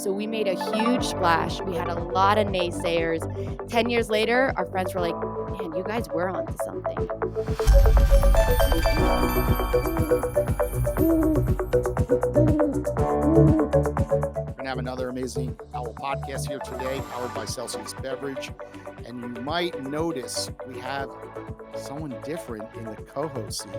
So we made a huge splash. We had a lot of naysayers. 10 years later, our friends were like, man, you guys were onto something. We're going to have another amazing Owwll podcast here today, powered by Celsius Beverage. And you might notice we have someone different in the co-host seat.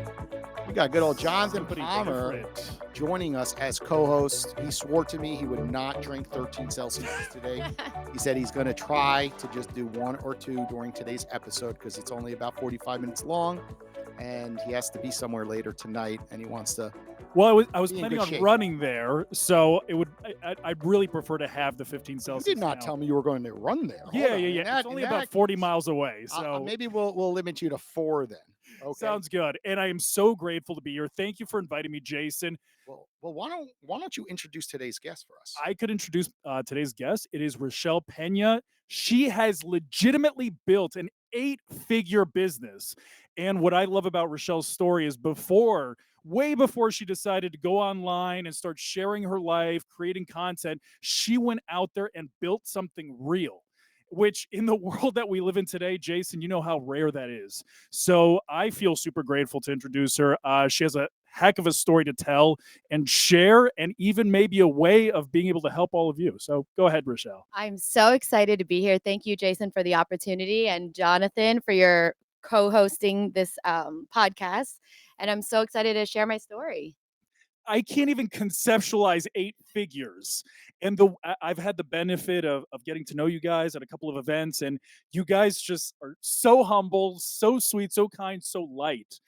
We got good old Jonathan Somebody Palmer different. joining us as co-host. He swore to me he would not drink 13 Celsius today. He said he's going to try to just do one or two during today's episode because it's only about 45 minutes long, and he has to be somewhere later tonight, and he wants to. Well, I was Be in planning good on shape. running there, so it would. I'd really prefer to have the 15 You Celsius. did not now. tell me you were going to run there. Hold Yeah, on. yeah, In yeah. that- It's only in about that 40 case, miles away, so maybe we'll limit you to 4 then. Okay. sounds good. And I am so grateful to be here. Thank you for inviting me, Jason. Well, why don't you introduce today's guest for us? I could introduce today's guest. It is Richelle Peña. She has legitimately built an 8-figure business. And what I love about Rochelle's story is way before she decided to go online and start sharing her life, creating content, she went out there and built something real. Which in the world that we live in today, Jason, you know how rare that is. So I feel super grateful to introduce her. She has a heck of a story to tell and share, and even maybe a way of being able to help all of you. So go ahead, Rachelle. I'm so excited to be here. Thank you, Jason, for the opportunity, and Jonathan for your co-hosting this podcast. And I'm so excited to share my story. I can't even conceptualize 8 figures. And I've had the benefit of getting to know you guys at a couple of events, and you guys just are so humble, so sweet, so kind, so light.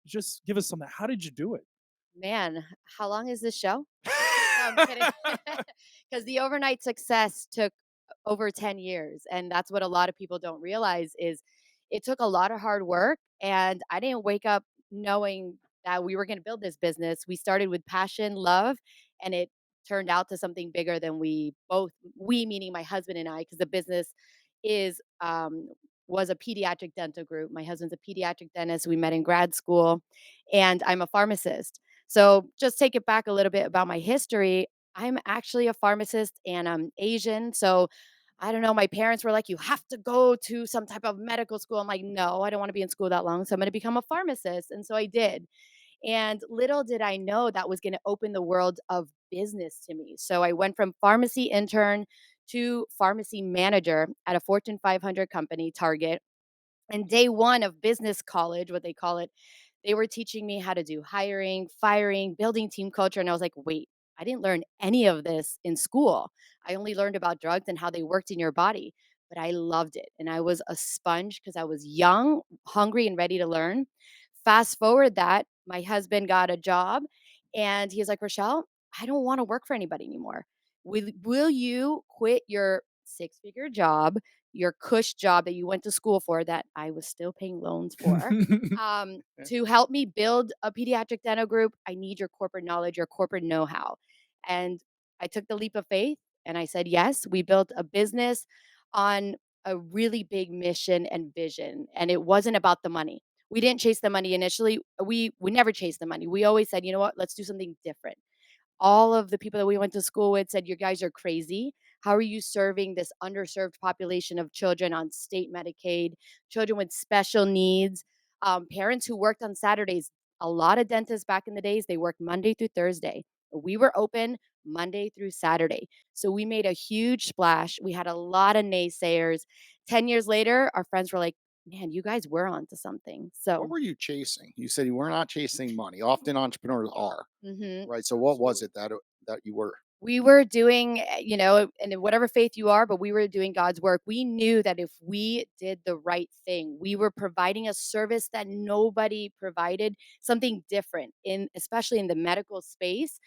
Just give us something? How did you do it? Man, how long is this show? No, I'm kidding. Because the overnight success took over 10 years. And that's what a lot of people don't realize is it took a lot of hard work. And I didn't wake up knowing that we were going to build this business. We started with passion, love, and it turned out to something bigger than we meaning my husband and I, because the business is was a pediatric dental group. My husband's a pediatric dentist. We met in grad school, and I'm a pharmacist. So just take it back a little bit about my history. I'm actually a pharmacist and I'm Asian. So I don't know. My parents were like, you have to go to some type of medical school. I'm like, no, I don't want to be in school that long. So I'm going to become a pharmacist. And so I did. And little did I know that was going to open the world of business to me. So I went from pharmacy intern to pharmacy manager at a Fortune 500 company, Target. And day one of business college, what they call it, they were teaching me how to do hiring, firing, building team culture. And I was like, wait, I didn't learn any of this in school. I only learned about drugs and how they worked in your body. But I loved it. And I was a sponge because I was young, hungry, and ready to learn. Fast forward that, my husband got a job and he's like, Rochelle, I don't want to work for anybody anymore. Will you quit your 6-figure job, your cush job that you went to school for, that I was still paying loans for, to help me build a pediatric dental group? I need your corporate knowledge, your corporate know-how. And I took the leap of faith and I said, yes, we built a business on a really big mission and vision. And it wasn't about the money. We didn't chase the money initially. We never chased the money. We always said, you know what, let's do something different. All of the people that we went to school with said, you guys are crazy. How are you serving this underserved population of children on state Medicaid, children with special needs, parents who worked on Saturdays? A lot of dentists back in the days, they worked Monday through Thursday. We were open Monday through Saturday. So we made a huge splash. We had a lot of naysayers. 10 years later, our friends were like, man, you guys were onto something. What So, were you chasing? You said you were not chasing money. Often entrepreneurs are, mhm. right? So what was it that you were? We were doing, and in whatever faith you are, but we were doing God's work. We knew that if we did the right thing, we were providing a service that nobody provided, something different especially in the medical space.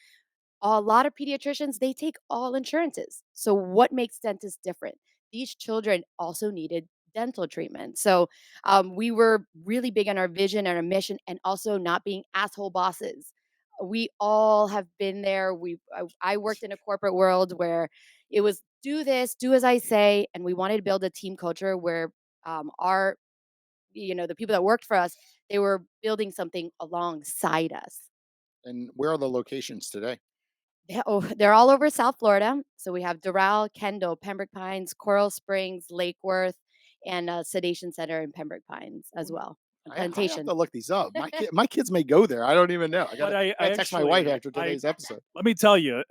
A lot of pediatricians, they take all insurances. So what makes dentists different? These children also needed dental treatment. So we were really big on our vision and our mission, and also not being asshole bosses. We all have been there. I worked in a corporate world where it was do this, do as I say, and we wanted to build a team culture where our the people that worked for us, they were building something alongside us. And where are the locations today? They're all over South Florida. So we have Doral, Kendall, Pembroke Pines, Coral Springs, Lake Worth, and Sedation Center in Pembroke Pines as Well, well. And I have to Plantation. look these up. My kids may go there. I don't even know. But I gotta text my wife actually after I today's episode. let me tell you,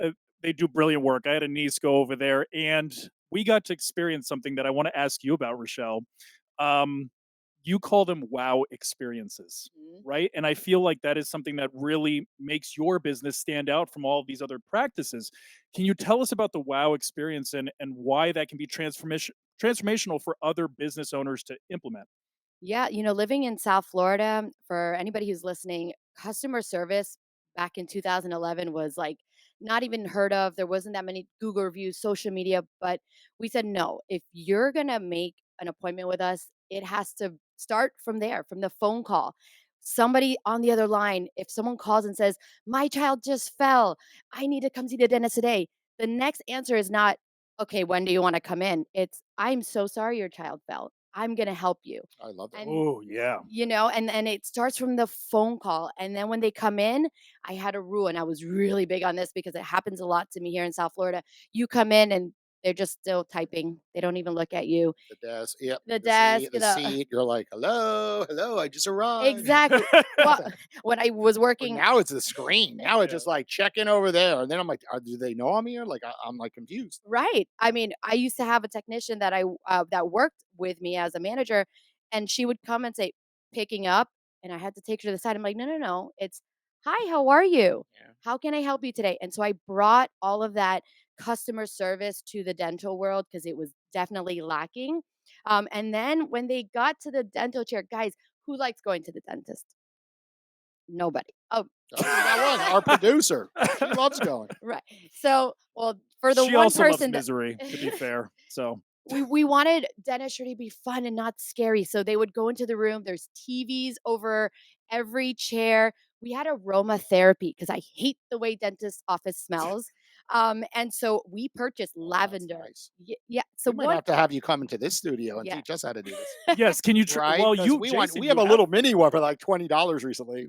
they do brilliant work. I had a niece go over there, and we got to experience something that I want to ask you about, Rochelle. Um, you call them wow experiences, Mhm. right? And I feel like that is something that really makes your business stand out from all of these other practices. Can you tell us about the wow experience and why that can be transformational for other business owners to implement? Yeah, living in South Florida, for anybody who's listening, customer service back in 2011 was like not even heard of. There wasn't that many Google reviews, social media, but we said no. If you're going to make an appointment with us, it has to start from there, from the phone call. Somebody on the other line, if someone calls and says, "My child just fell. I need to come see the dentist today." The next answer is not, "Okay, when do you want to come in?" It's, "I'm so sorry your child fell. I'm going to help you." I love that. And Oh, yeah. and it starts from the phone call, and then when they come in, I had a rule, and I was really big on this because it happens a lot to me here in South Florida. You come in and they're just still typing. They don't even look at you. The desk, yep, The desk, the seat. You're like, hello, hello, I just arrived. exactly. Well, when I was Or working now it's the screen. Now it's Yeah. just like check in over there, and then I'm like, do they know I'm here? Like I'm like confused. right. I mean, I used to have a technician that worked with me as a manager, and she would come and say, "Picking up," and I had to take her to the side. I'm like, "No, no, no. It's, hi, how are you? Yeah, How can I help you today?" And so I brought all of that customer service to the dental world because it was definitely lacking. And then when they got to the dental chair, guys, who likes going to the dentist? Nobody. Oh, oh, we got one. Our producer, she loves going. right. So, well, for the She one also loves person that misery, to be fair. So we wanted dentistry to be fun and not scary. So they would go into the room. There's TVs over every chair. We had aromatherapy because I hate the way dentist office smells. And so we purchased Oh, that's lavender. nice. Yeah. So We might one, have to have you come into this studio and yeah. teach us how to do this. yes, can you? Right? Well, Because you, Jason, we have you a have. little mini one for like $20 recently,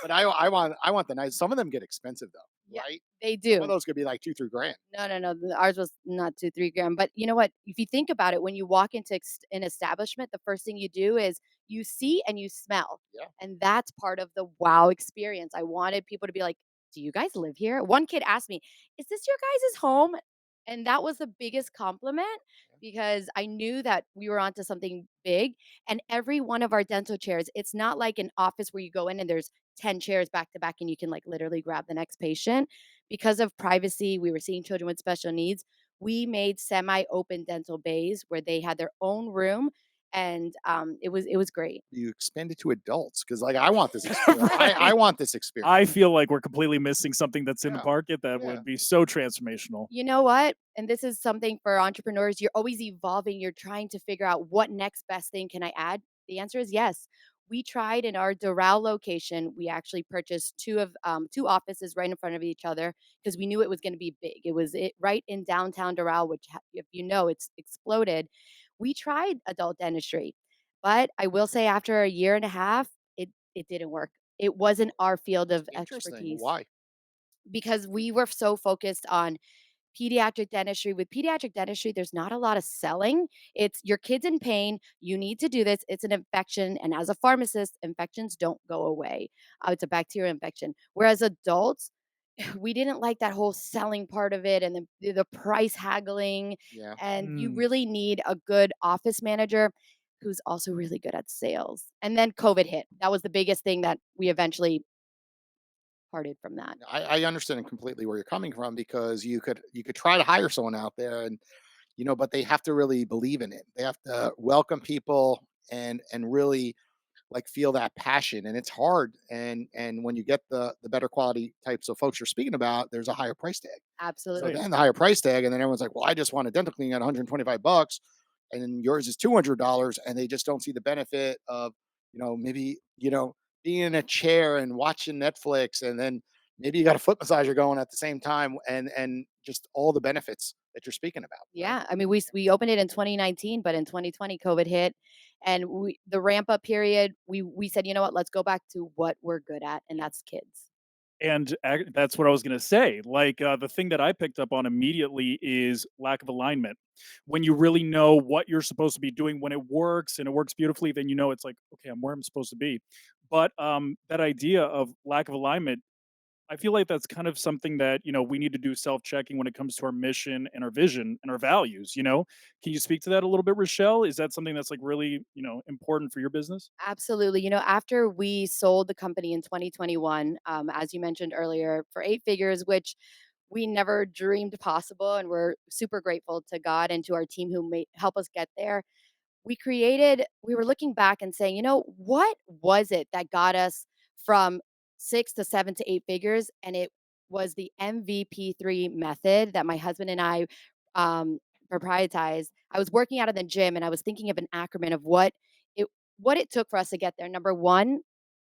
but I want the nice. Some of them get expensive though, Yeah, right? they Some of do. those could be like 2 3 grand. No, no, no. Ours was not 2, 3 grand. But you know what? If you think about it, when you walk into an establishment, the first thing you do is you see and you smell. Yeah, And that's part of the wow experience. I wanted people to be like, "Do you guys live here?" One kid asked me, "Is this your guys' home?" And that was the biggest compliment because I knew that we were onto something big. And every one of our dental chairs, it's not like an office where you go in and there's 10 chairs back to back and you can like literally grab the next patient. Because of privacy, we were seeing children with special needs. We made semi-open dental bays where they had their own room, and it was great. you expand it to adults because like I want this experience. I Right. want this experience. I feel like we're completely missing something that's in the Yeah, market that yeah, would be so transformational. You know what? And this is something for entrepreneurs. You're always evolving. You're trying to figure out what next best thing can I add? The answer is yes. We tried in our Doral location. We actually purchased two offices right in front of each other because we knew it was going to be big. Right in downtown Doral, which, if you know, it's exploded. We tried adult dentistry, but I will say after a year and a half, it didn't work. It wasn't our field of interesting. expertise Why? because we were so focused on pediatric dentistry. With pediatric dentistry, there's not a lot of selling. It's your kid's in pain. You need to do this. It's an infection. And as a pharmacist, infections don't go away. It's a bacterial infection. Whereas adults, we didn't like that whole selling part of it and the price haggling. Yeah, And you Mm. really need a good office manager who's also really good at sales. And then COVID hit. That was the biggest thing that we eventually parted from that. I understand completely where you're coming from because you could try to hire someone out there and but they have to really believe in it. They have to welcome people and really like feel that passion and it's hard and when you get the better quality types of folks you're speaking about there's a higher price tag. So Right. Absolutely. then the higher price tag and then everyone's like, well, I just want a dental cleaning at $125 and then yours is $200 and they just don't see the benefit of maybe being in a chair and watching Netflix and then maybe you got a foot massager going at the same time and just all the benefits that you're speaking about, right? Yeah, I mean, we opened it in 2019, but in 2020, COVID hit, and the ramp up period. We said, you know what, let's go back to what we're good at, and that's kids. And that's what I was going to say. Like the thing that I picked up on immediately is lack of alignment. When you really know what you're supposed to be doing, when it works and it works beautifully, then you know it's like, okay, I'm where I'm supposed to be. But that idea of lack of alignment, I feel like that's kind of something that, we need to do self-checking when it comes to our mission and our vision and our values. Can you speak to that a little bit, Rochelle? Is that something that's like really, important for your business? Absolutely. After we sold the company in 2021, as you mentioned earlier, for 8 figures, which we never dreamed possible, and we're super grateful to God and to our team who made help us get there. We were looking back and saying, what was it that got us from 6 to 7 to 8 figures? And it was the MVP3 method that my husband and I um, proprietized. I was working out of the gym and I was thinking of an acumen of it what it took for us to get there. Number one,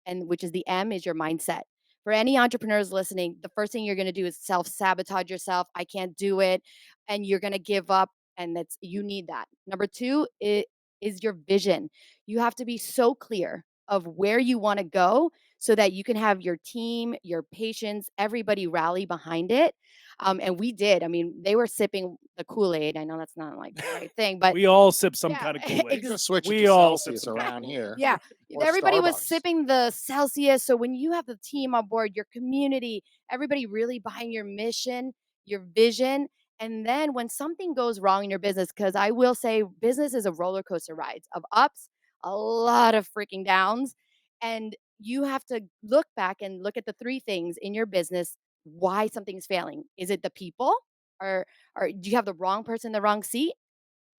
and which is the M, is your mindset. For any entrepreneurs listening, the first thing you're going to do is self sabotage yourself. I can't do it, and you're going to give up. And that's you need that. Number two, it is your vision. You have to be so clear of where you want to go so that you can have your team, your patients, everybody rally behind it. And we did. I mean, they were sipping the Kool Aid. I know that's not like the right thing, but We all sip some yeah, kind of Kool-Aid. You just switch it to We all sip Celsius some kind of around Kool-Aid. here yeah, or everybody was Starbucks. sipping the Celsius. So when you have the team on board, your community, everybody really behind your mission, your vision, and then when something goes wrong in your business, because I will say business is a roller coaster ride of ups, a lot of freaking downs, and you have to look back and look at the three things in your business why something's failing. Is it the people, or do you have the wrong person in the wrong seat?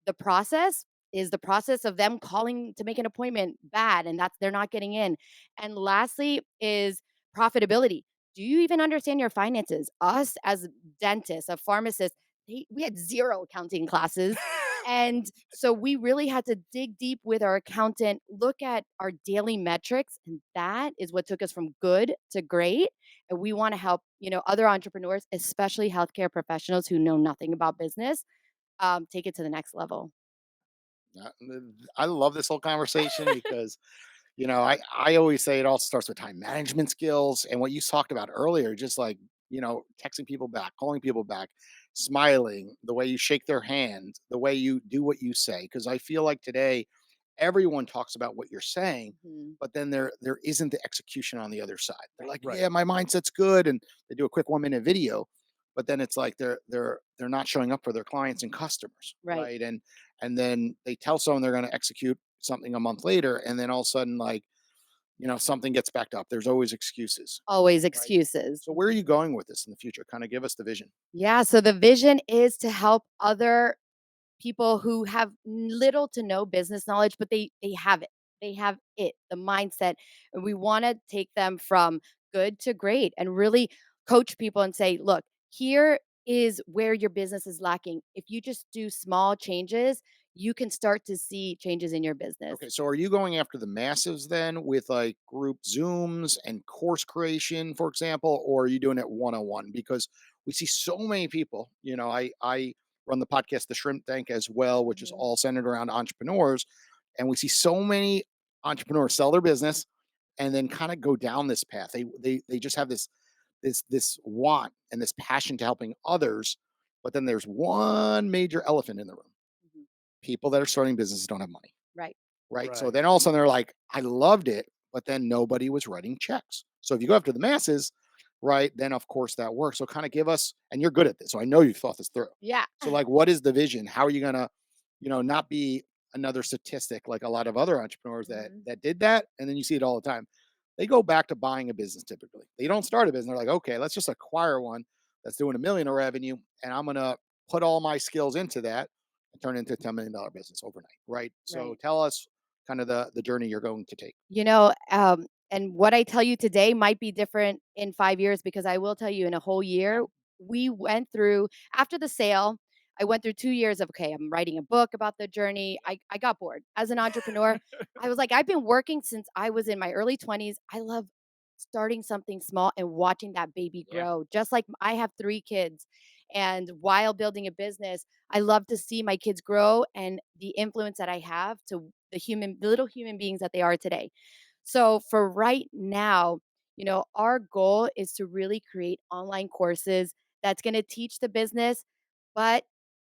The process is the process of them calling to make an appointment bad, and that's they're not getting in. And lastly is profitability. Do you even understand your finances? Us as dentists, a pharmacist, we had zero accounting classes. And so we really had to dig deep with our accountant, look at our daily metrics, and that is what took us from good to great. And we want to help, other entrepreneurs, especially healthcare professionals who know nothing about business, take it to the next level. I love this whole conversation because I always say it all starts with time management skills and what you talked about earlier, just like, texting people back, calling people back, smiling, the way you shake their hand, the way you do what you say. Cause I feel like today everyone talks about what you're saying, Mhm. but then there isn't the execution on the other side. They're Right. like, Right. yeah, my mindset's good, and they do a quick 1 minute video, but then it's like they're not showing up for their clients and customers, Right. right? And then they tell someone they're going to execute something a month later, and then all of a sudden, like, something gets backed up. There's always excuses, Always right? excuses. So where are you going with this in the future? Kind of give us the vision. Yeah. So the vision is to help other people who have little to no business knowledge, but they have it. They have it, the mindset, and we want to take them from good to great and really coach people and say, look, here is where your business is lacking. If you just do small changes, you can start to see changes in your business. Okay, so are you going after the masses then with like group Zooms and course creation, for example, or are you doing it one on one? Because we see so many people. I run the podcast, The Shrimp Tank, as well, which is Mhm. all centered around entrepreneurs, and we see so many entrepreneurs sell their business and then kind of go down this path. They just have this want and this passion to helping others, but then there's one major elephant in the room: Mhm. people that are starting businesses don't have money, Right. right? So Right. then all of a sudden they're like, I loved it, but then nobody was writing checks. So if you go after the masses, right, then of course that works. So kind of give us, and you're good at this. So I know you've thought this through. Yeah. So like, what is the vision? How are you gonna, not be another statistic like a lot of other entrepreneurs that Mhm. that did that, and then you see it all the time. They go back to buying a business typically. They don't start a business. They're like, okay, let's just acquire one that's doing 1 million in revenue, and I'm gonna put all my skills into that and turn it into a $10 million business overnight, right? So Right. tell us kind of the journey you're going to take. And what I tell you today might be different in 5 years because I will tell you in a whole Yeah. year, we went through after the sale, I went through 2 years of, okay, I'm writing a book about the journey. I got bored. As an entrepreneur, I was like, I've been working since I was in my early 20s. I love starting something small and watching that baby Yeah. grow. Just like I have 3 kids. And while building a business, I love to see my kids grow and the influence that I have to the little human beings that they are today. So for right now, Our goal is to really create online courses that's going to teach the business, but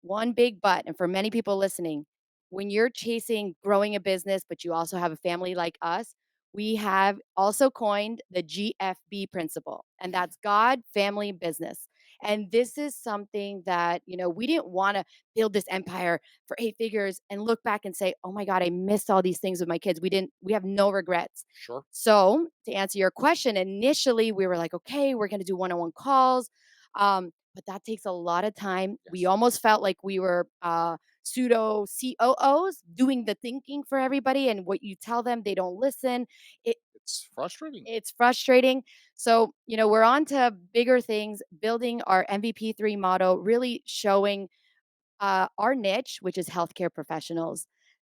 one big but, and for many people listening, when you're chasing growing a business, but you also have a family like us, we have also coined the GFB principle, and that's God, family, business. And this is something that, we didn't want to build this empire for 8 figures and look back and say, oh my God, I missed all these things with my kids. We have no regrets. Sure. So, to answer your question, initially we were like, okay, we're going to do one on one calls. But that takes a lot of time. We Yes. almost felt like we were pseudo COOs doing the thinking for everybody. And what you tell them, they don't listen. It, It's frustrating. it's frustrating. So, we're on to bigger things, building our MVP3 model, really showing our niche, which is healthcare professionals,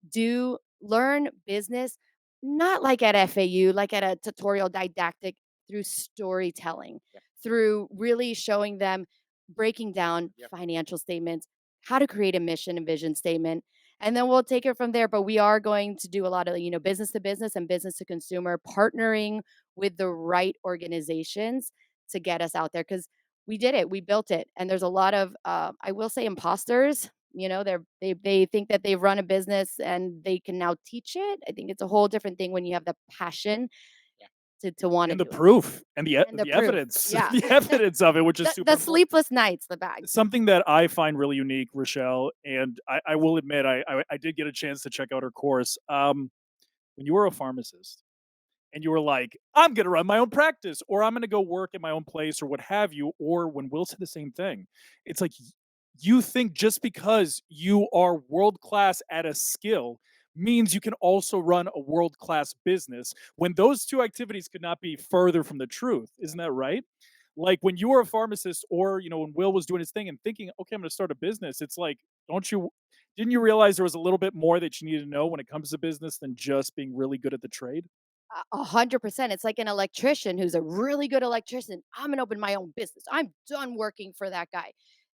do learn business, not like at FAU, like at a tutorial didactic, through storytelling, Yep. through really showing them, breaking down Yep. financial statements, how to create a mission and vision statement. And then we'll take it from there. But we are going to do a lot of, business to business and business to consumer, partnering with the right organizations to get us out there. Because we did it, we built it. And there's a lot of, I will say, imposters. They think that they've run a business and they can now teach it. I think it's a whole different thing when you have the passion Yeah. to want to And the do it. proof and the And the the proof. evidence, Yeah. the evidence of it, which is super The important. sleepless nights, the bags. Something that I find really unique, Rochelle, and I will admit I did get a chance to check out her course. When you were a pharmacist and you were like, I'm going to run my own practice or I'm going to go work at my own place or what have you, or when Will said the same thing, it's like you think just because you are world class at a skill means you can also run a world class business when those two activities could not be further from the truth. Isn't that right? Like when you were a pharmacist or, when Will was doing his thing and thinking, okay, I'm going to start a business, it's like, don't you, didn't you realize there was a little bit more that you needed to know when it comes to business than just being really good at the trade? 100%. It's like an electrician who's a really good electrician. I'm going to open my own business. I'm done working for that guy.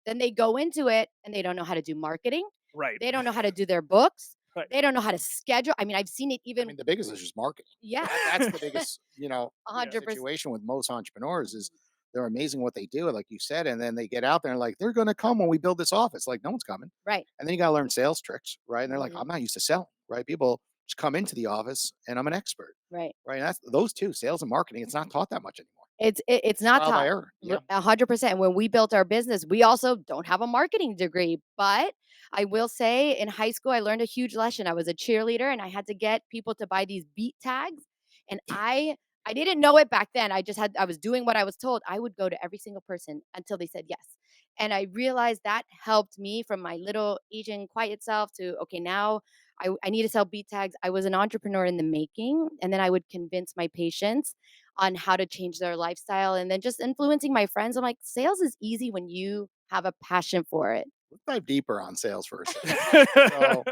Then they go into it and they don't know how to do marketing. Right. They don't know how to do their books. Right. They don't know how to schedule. I mean, I've seen it I even. mean, the biggest is just marketing. Yeah. That's the biggest, Yeah. 100%. situation with most entrepreneurs is they're amazing what they do, like you said, and then they get out there and like they're going to come when we build this office. Like no one's coming, Right. and then you got to learn sales tricks, right? And they're like, Mhm. I'm not used to selling, right? People just come into the office and I'm an expert, Right. right? And that's those two, sales and marketing. It's not taught that much anymore. It's It's not trial by taught. error. Yeah. 100%. When we built our business, we also don't have a marketing degree, but I will say in high school, I learned a huge lesson. I was a cheerleader and I had to get people to buy these beat tags. And I didn't know it back then. I was doing what I was told. I would go to every single person until they said yes. And I realized that helped me from my little Asian quiet self to, okay, now I need to sell beat tags. I was an entrepreneur in the making. And then I would convince my patients on how to change their lifestyle and then just influencing my friends. I'm like, sales is easy when you have a passion for it. Let's dive deeper on sales for a second. So,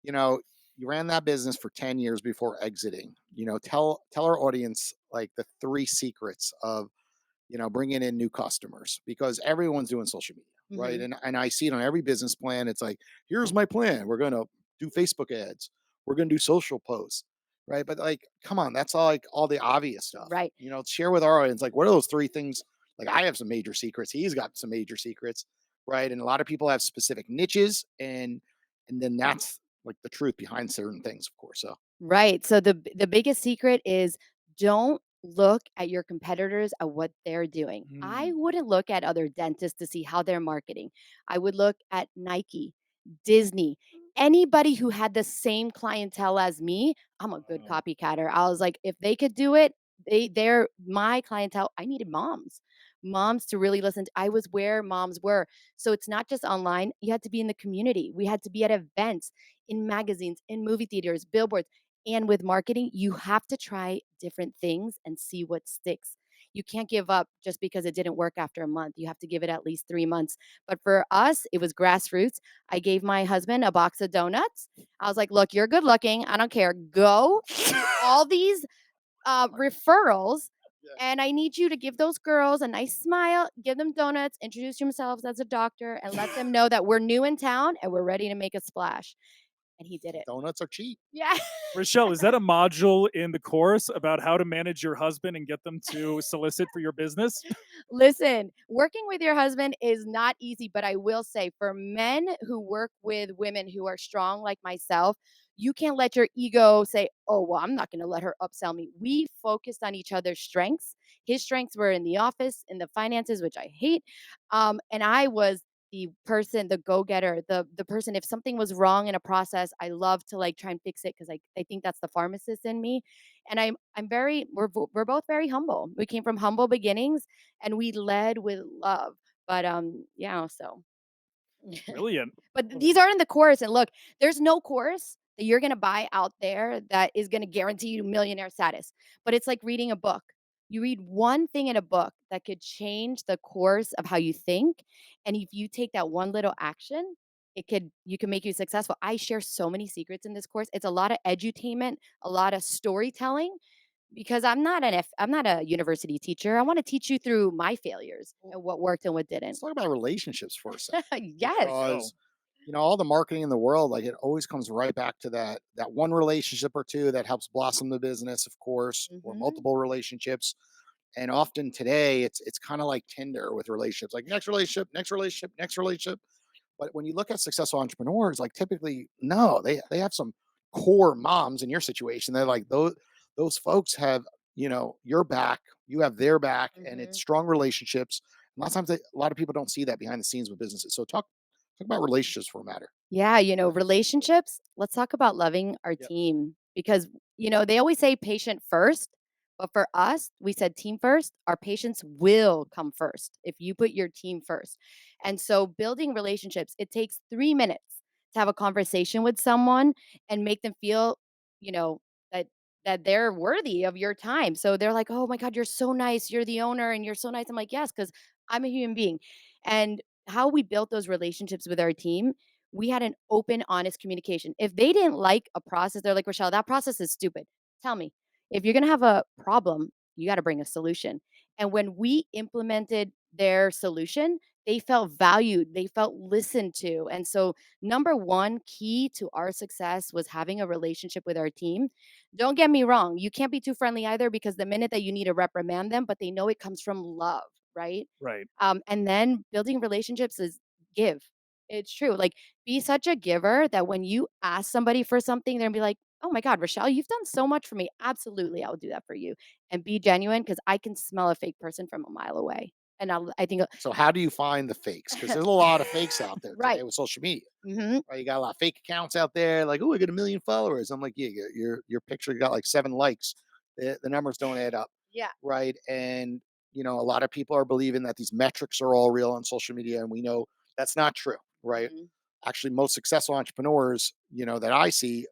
you know, you ran that business for 10 years before exiting. Tell our audience like the three secrets of bringing in new customers because everyone's doing social media, right? Mhm. And I see it on every business plan. It's like, here's my plan. We're gonna do Facebook ads. We're gonna do social posts, right? But like, come on, that's all like all the obvious stuff. Right. Share with our audience like what are those three things? Like I have some major secrets. He's got some major secrets, right? And a lot of people have specific niches, and then that's like the truth behind certain things, of course. So Right. So the biggest secret is don't look at your competitors at what they're doing. I Mm. wouldn't look at other dentists to see how they're marketing. I would look at Nike, Disney, anybody who had the same clientele as me. I'm a good um, copycatter. I was like, if they could do it, they're my clientele. I needed moms. Moms to really listen. I was where moms were. So it's not just online. You had to be in the community. We had to be at events, in magazines, in movie theaters, billboards. And with marketing, you have to try different things and see what sticks. You can't give up just because it didn't work after a month. You have to give it at least 3 months. But for us, it was grassroots. I gave my husband a box of donuts. I was like, look, you're good looking. I don't care. Go get all these referrals. yeah. And I need you to give those girls a nice smile, give them donuts, introduce yourselves as a doctor, and let them know that we're new in town and we're ready to make a splash. and he did it. Donuts are cheap. Yeah. Rachelle, is that a module in the course about how to manage your husband and get them to solicit for your business? Listen, working with your husband is not easy, but I will say for men who work with women who are strong like myself, you can't let your ego say, "Oh, well, I'm not going to let her upsell me." We focused on each other's strengths. His strengths were in the office, in the finances, which I hate. And I was the person, the go-getter, the person if something was wrong in a process, I love to like try and fix it because I think that's the pharmacist in me. And I'm very we're both very humble. We came from humble beginnings and we led with love. But yeah, so Brilliant. but these are in the course. And look, there's no course that you're gonna buy out there that is gonna guarantee you millionaire status. But it's like reading a book. You read one thing in a book that could change the course of how you think. And if you take that one little action, it could you can make you successful. I share so many secrets in this course. It's a lot of edutainment, a lot of storytelling because I'm not a university teacher. I want to teach you through my failures Well, and what worked and what let's didn't. talk about relationships for a second, Yes. There you go. because all the marketing in the world, like it always comes right back to that one relationship or two that helps blossom the business, of course, or Mhm. multiple relationships. And often today, it's kind of like Tinder with relationships, like next relationship, next relationship, next relationship. But when you look at successful entrepreneurs, like typically, no, they have some core moms in your situation. They're like those folks have your back, you have their back, and it's Mhm. strong relationships. A lot of times, a lot of people don't see that behind the scenes with businesses. So talk about relationships for a matter. Yeah, relationships, let's talk about loving our Yep. team because, they always say patient first, but for us, we said team first. Our patients will come first if you put your team first. And so building relationships, it takes 3 minutes to have a conversation with someone and make them feel, you know, that they're worthy of your time. So they're like, "Oh my god, you're so nice. You're the owner and you're so nice." I'm like, "Yes, cuz I'm a human being." And how we built those relationships with our team, we had an open, honest communication. If they didn't like a process, they're like, "Rachelle, that process is stupid. Tell me. If you're gonna have a problem, you gotta bring a solution." And when we implemented their solution, they felt valued, they felt listened to. And so, number one key to our success was having a relationship with our team. Don't get me wrong, you can't be too friendly either because the minute that you need to reprimand them, but they know it comes from love, right? Right. And then building relationships is give. It's true. Like, be such a giver that when you ask somebody for something, they're gonna be like, "Oh my God, Rochelle, you've done so much for me. Absolutely, I'll do that for you." And be genuine because I can smell a fake person from a mile away. And I think, So how do you find the fakes? Because there's a lot of fakes out there today right. with social media. Hmm. Right? You got a lot of fake accounts out there, like, oh, I got 1 million followers. I'm like, yeah, your picture got like 7 likes. The numbers don't add up, Yeah. right? And a lot of people are believing that these metrics are all real on social media, and we know that's not true, right? Hmm. Actually, most successful entrepreneurs, that I see,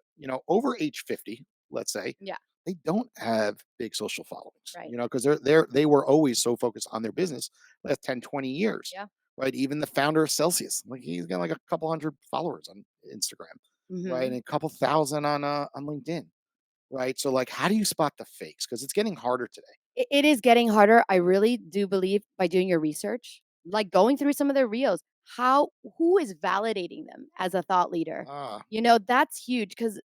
over age 50, let's say, Yeah. they don't have big social followings, Right. because they were always so focused on their business last 10, 20 years, Yeah. right? Even the founder of Celsius, like he's got like a couple hundred followers on Instagram, right? And Hmm. a couple thousand on LinkedIn, right? So like, how do you spot the fakes? Because it's getting harder today. It is getting harder. I really do believe by doing your research, like going through some of their reels, who is validating them as a thought leader? Ah, That's huge because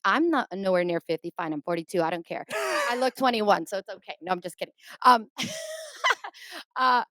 I'm not nowhere near 50. Fine, I'm 42. I don't care. I look 21, so it's okay. No, I'm just kidding. uh,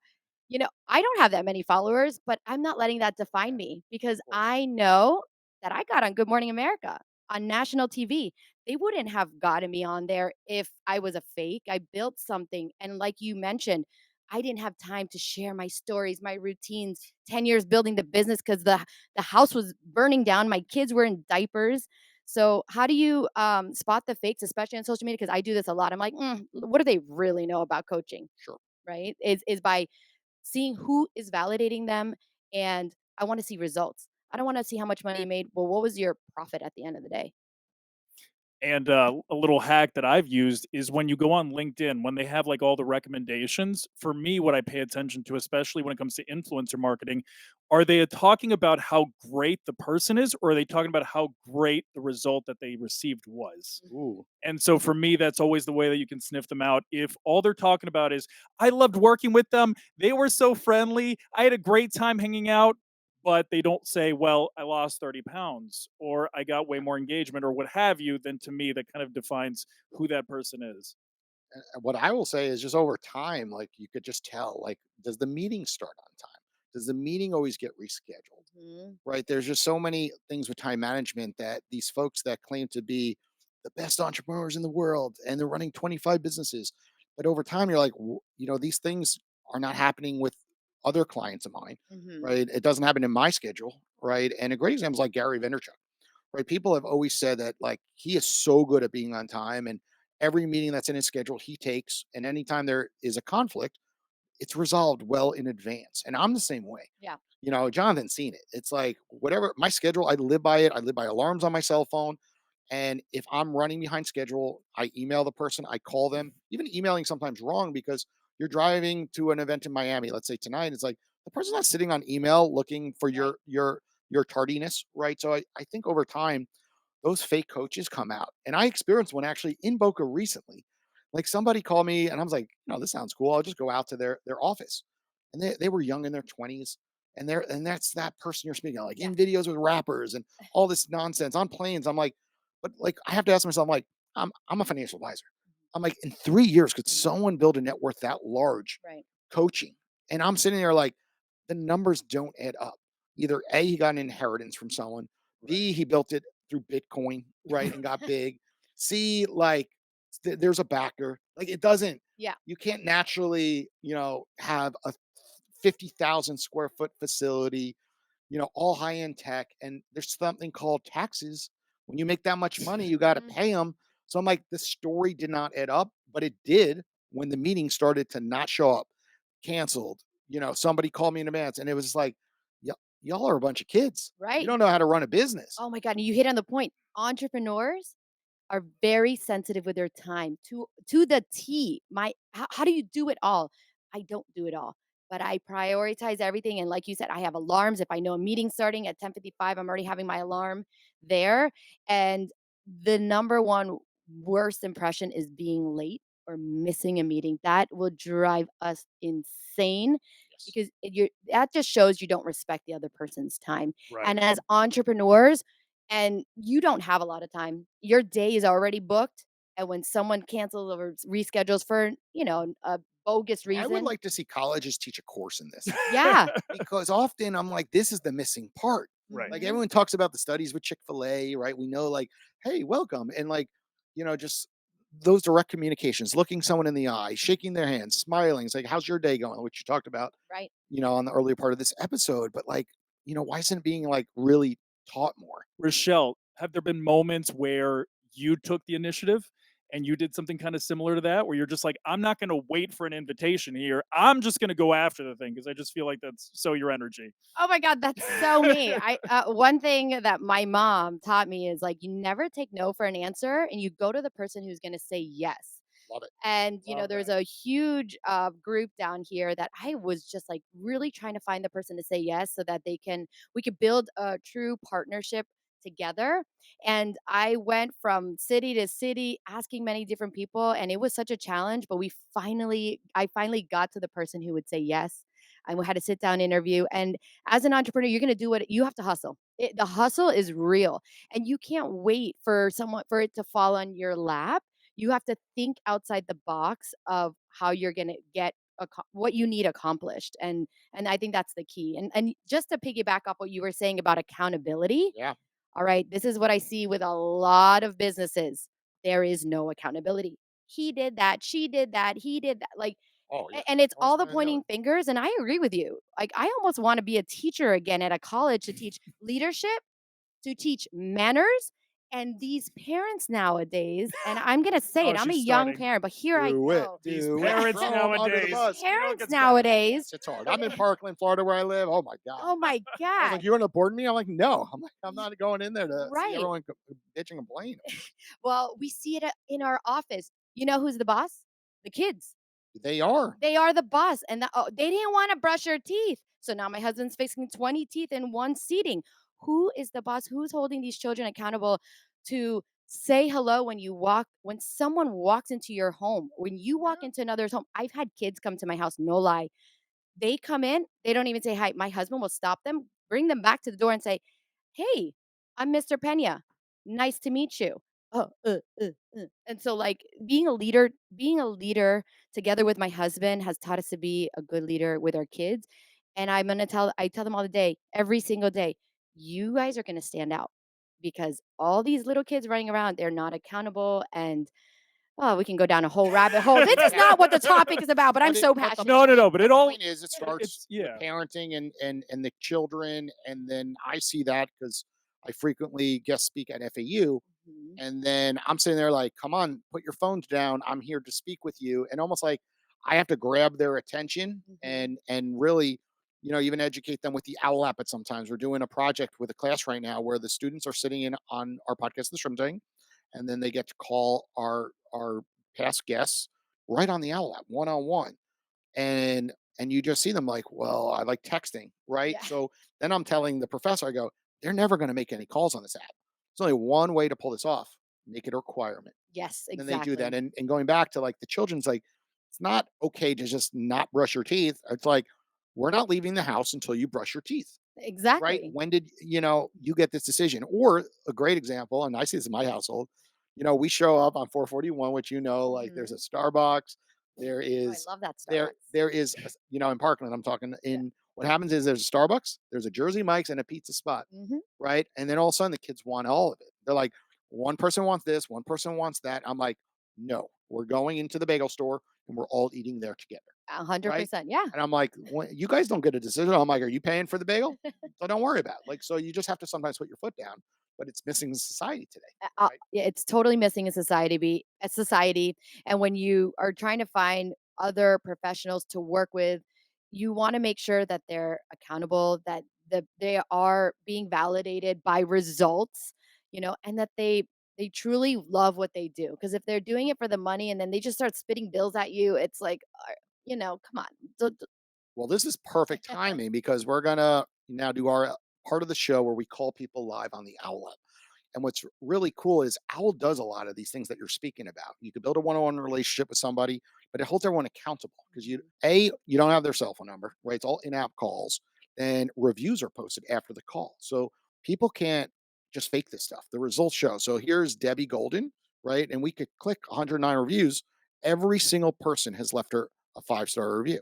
I don't have that many followers, but I'm not letting that define me because of course. I know that I got on Good Morning America on national TV. They wouldn't have gotten me on there if I was a fake. I built something. And like you mentioned, I didn't have time to share my stories, my routines, 10 years building the business because the house was burning down. My kids were in diapers. So how do you spot the fakes, especially on social media? Because I do this a lot. I'm like, what do they really know about coaching? Sure. Right? Is by seeing who is validating them, and I wanna see results. I don't wanna see how much money you made. Well, what was your profit at the end of the day? And a little hack that I've used is when you go on LinkedIn, when they have like all the recommendations, for me, what I pay attention to, especially when it comes to influencer marketing, are they talking about how great the person is, or are they talking about how great the result that they received was? Ooh. And so for me, that's always the way that you can sniff them out. If all they're talking about is, I loved working with them, they were so friendly, I had a great time hanging out, but they don't say, well, I lost 30 pounds or I got way more engagement or what have you, then to me, that kind of defines who that person is. And what I will say is just over time, like you could just tell, like, does the meeting start on time? Does the meeting always get rescheduled? Mhm. Right? There's just so many things with time management that these folks that claim to be the best entrepreneurs in the world and they're running 25 businesses, but over time you're like, these things are not happening with other clients of mine, Mhm. right? It doesn't happen in my schedule, right? And a great example is like Gary Vaynerchuk, right? People have always said that like he is so good at being on time and every meeting that's in his schedule he takes, and anytime there is a conflict, it's resolved well in advance. And I'm the same way. Yeah. Jonathan's seen it. It's like whatever my schedule, I live by it. I live by alarms on my cell phone. And if I'm running behind schedule, I email the person, I call them, even emailing sometimes wrong because you're driving to an event in Miami, let's say tonight. It's like the person's not sitting on email looking for Right. your tardiness, right? So I think over time those fake coaches come out. And I experienced one actually in Boca recently. Like somebody called me and I was like, this sounds cool. I'll just go out to their office. And they were young in their 20s. And that's that person you're speaking of, like Yeah. in videos with rappers and all this nonsense on planes. I'm like, but like I have to ask myself, I'm like, I'm a financial advisor. I'm like, in 3 years, could someone build a net worth that large Right. coaching? And I'm sitting there like, the numbers don't add up. Either A, he got an inheritance from someone, Right. B, he built it through Bitcoin, right, and got big. C, like there's a backer. Like it doesn't, Yeah. you can't naturally, have a 50,000 square foot facility, all high end tech. And there's something called taxes. When you make that much money, you got to Mhm. pay them. So I'm like, the story did not add up, but it did when the meeting started to not show up, canceled. Somebody called me in advance, and it was just like, y'all are a bunch of kids. You Right. don't know how to run a business. Oh my god, and you hit on the point. Entrepreneurs are very sensitive with their time to the T. How do you do it all? I don't do it all, but I prioritize everything. And like you said, I have alarms. If I know a meeting starting at 10:55, I'm already having my alarm there. And the number one worst impression is being late or missing a meeting. That will drive us insane Yes. because that just shows you don't respect the other person's time. Right. And as entrepreneurs, and you don't have a lot of time. Your day is already booked, and when someone cancels or reschedules for, a bogus I would reason. like to see colleges teach a course in this Yeah. because often I'm like, this is the missing part. Right. Like Mhm. everyone talks about the studies with Chick-fil-A, right? We know like, hey, welcome. And like, just those direct communications, looking someone in the eye, shaking their hand, smiling. It's like, how's your day going? Which you talked about, Right. on the earlier part of this episode. But like, why isn't it being like really taught more? Rochelle, have there been moments where you took the initiative and you did something kind of similar to that, where you're just like, I'm not going to wait for an invitation here. I'm just going to go after the thing because I just feel like that's so your energy. Oh my god, that's so me. I one thing that my mom taught me is, like, you never take no for an answer, and you go to the person who's gonna say yes. Love it. And, Love there's that. a huge, group down here that I was just, like, really trying to find the person to say yes so that we could build a true partnership together. And I went from city to city asking many different people, and it was such a challenge, but I finally got to the person who would say yes. And we had a sit down interview. And as an entrepreneur, you're gonna do what you have to hustle. The hustle is real, and you can't wait for it to fall on your lap. You have to think outside the box of how you're gonna get what you need accomplished, and I think that's the key. And just to piggyback off what you were saying about accountability, Yeah. all right, this is what I see with a lot of businesses. There is no accountability. He did that, she did that, he did that. Like, Oh yeah. and it's One's all the better than the other. pointing fingers. And I agree with you. Like, I almost want to be a teacher again at a college to teach leadership, to teach manners. And these parents nowadays, and I'm going to say Oh, it, I'm a she's young starting. parent, but here I Do it. go. These Do it. parents Throw them under the nowadays, bus. you know, it Parents gets better. nowadays, Yes, it's hard. I'm in Parkland, Florida, where I live. Oh my god. oh my I was like, God. "You want to board me?" I'm like, "No." I'm like, "I'm Y- not going in there to see Right. everyone bitch and complain." Well, we see it in our office. You know who's the boss? The kids. They are. They are the boss, and they didn't wanna brush their teeth. So now my husband's fixing 20 teeth in one seating. Who is the boss? Who's holding these children accountable to say hello when someone walks into your home, when you walk Yeah. into another's home? I've had kids come to my house, no lie. They come in, they don't even say hi. My husband will stop them, bring them back to the door and say, "Hey, I'm Mr. Pena. Nice to meet you." Oh, and so like being a leader together with my husband has taught us to be a good leader with our kids. And I tell them all the day, every single day, you guys are gonna stand out because all these little kids running around, they're not accountable. And oh, we can go down a whole rabbit hole. This is not what the topic is about, but I'm so But the passionate. No, no, point, no, but but it the all point is, it it's starts with yeah. parenting and the children, and then I see that because I frequently guest speak at FAU, Mhm, and then I'm sitting there like, "Come on, put your phones down. I'm here to speak with you." And almost like I have to grab their attention mhm. and really, even educate them with the Owl app. At sometimes we're doing a project with a class right now where the students are sitting in on our podcast, The Shrimp Thing, and then they get to call our past guests right on the Owl app, one on one, and you just see them like, well, I like texting, right? Yeah. So then I'm telling the professor, I go, they're never going to make any calls on this app. There's only one way to pull this off: make it a requirement. Yes, And then they do that. exactly. And going back to like the children's, like, it's not okay to just not brush your teeth. It's like, we're not leaving the house until you brush your teeth, right? Exactly. When did you get this decision? Or a great example, and I see this in my household. We show up on 441, which like there's a Mhm. Starbucks. There Oh, I is love that there Starbucks. there is in Parkland. I'm talking Yeah. in. What happens is there's a Starbucks, there's a Jersey Mike's, and a pizza spot, Mhm. right? And then all of a sudden the kids want all of it. They're like, one person wants this, one person wants that. I'm like, no, we're going into the bagel store and we're all eating there together, right? 100%. Yeah. And I'm like, you guys don't get a decision. I'm like, are you paying for the bagel? So don't worry about it. Like, so you just have to sometimes put your foot down, but it's missing in society today, right? Yeah, it's totally missing in society. And when you are trying to find other professionals to work with, you want to make sure that they're accountable, that they are being validated by results, and that they truly love what they do. Because if they're doing it for the money and then they just start spitting bills at you, it's like, come on. Well, this is perfect timing because we're gonna now do our part of the show where we call people live on the Owl app. And what's really cool is Owl does a lot of these things that you're speaking about. You could build a one-on-one relationship with somebody, but it holds everyone accountable because you don't have their cell phone number, right? It's all in-app calls, and reviews are posted after the call. So people can't just fake this stuff. The results show. So here's Debbie Golden, right? And we could click 109 reviews. Every single person has left her a 5-star review.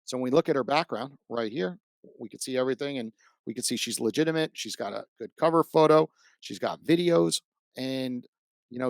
So when we look at her background right here, we can see everything, and we can see she's legitimate. She's got a good cover photo. She's got videos, and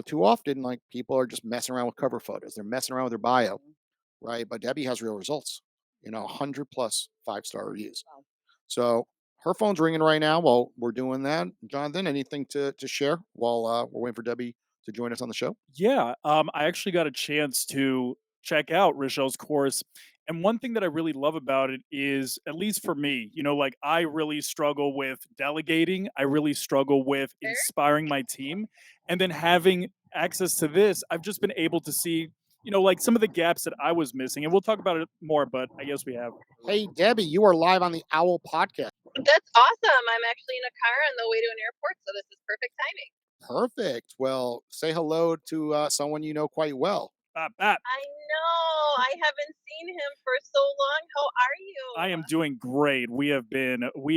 too often, like, people are just messing around with cover photos. They're messing around with their bio, Mhm. right? But Debbie has real results. 100 plus 5-star reviews. Wow. So her phone's ringing right now while we're doing that. Jonathan, anything to share while we're waiting for Debbie to join us on the show? Yeah, I actually got a chance to check out Rochelle's course, and one thing that I really love about it is, at least for me, like I really struggle with delegating. I really struggle with inspiring my team, and then having access to this, I've just been able to see, like some of the gaps that I was missing, and we'll talk about it more. But I guess we have. Hey, Debbie, you are live on the Owl podcast. That's awesome. I'm actually in a car on the way to an airport, so this is perfect timing. Perfect. Well, say hello to someone you know quite well. Bap, bap. I know. I haven't seen him for so long. How are I you? am doing great. We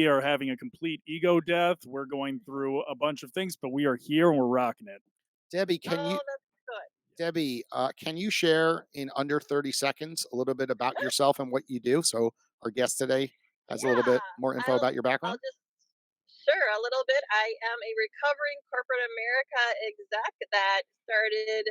are having a complete ego death. We're going through a bunch of things, but we are here and we're rocking it. Debbie, Oh, that's good. Can you share in under 30 seconds a little bit about yourself and what you do? So our guest today has a little Yeah. bit more info I'll about your background. I'll just sure a little bit. I am a recovering corporate America exec that started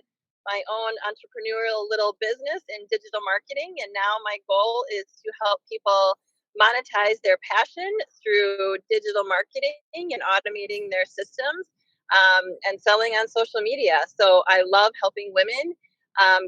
my own entrepreneurial little business in digital marketing, and now my goal is to help people monetize their passion through digital marketing and automating their systems, and selling on social media. So I love helping women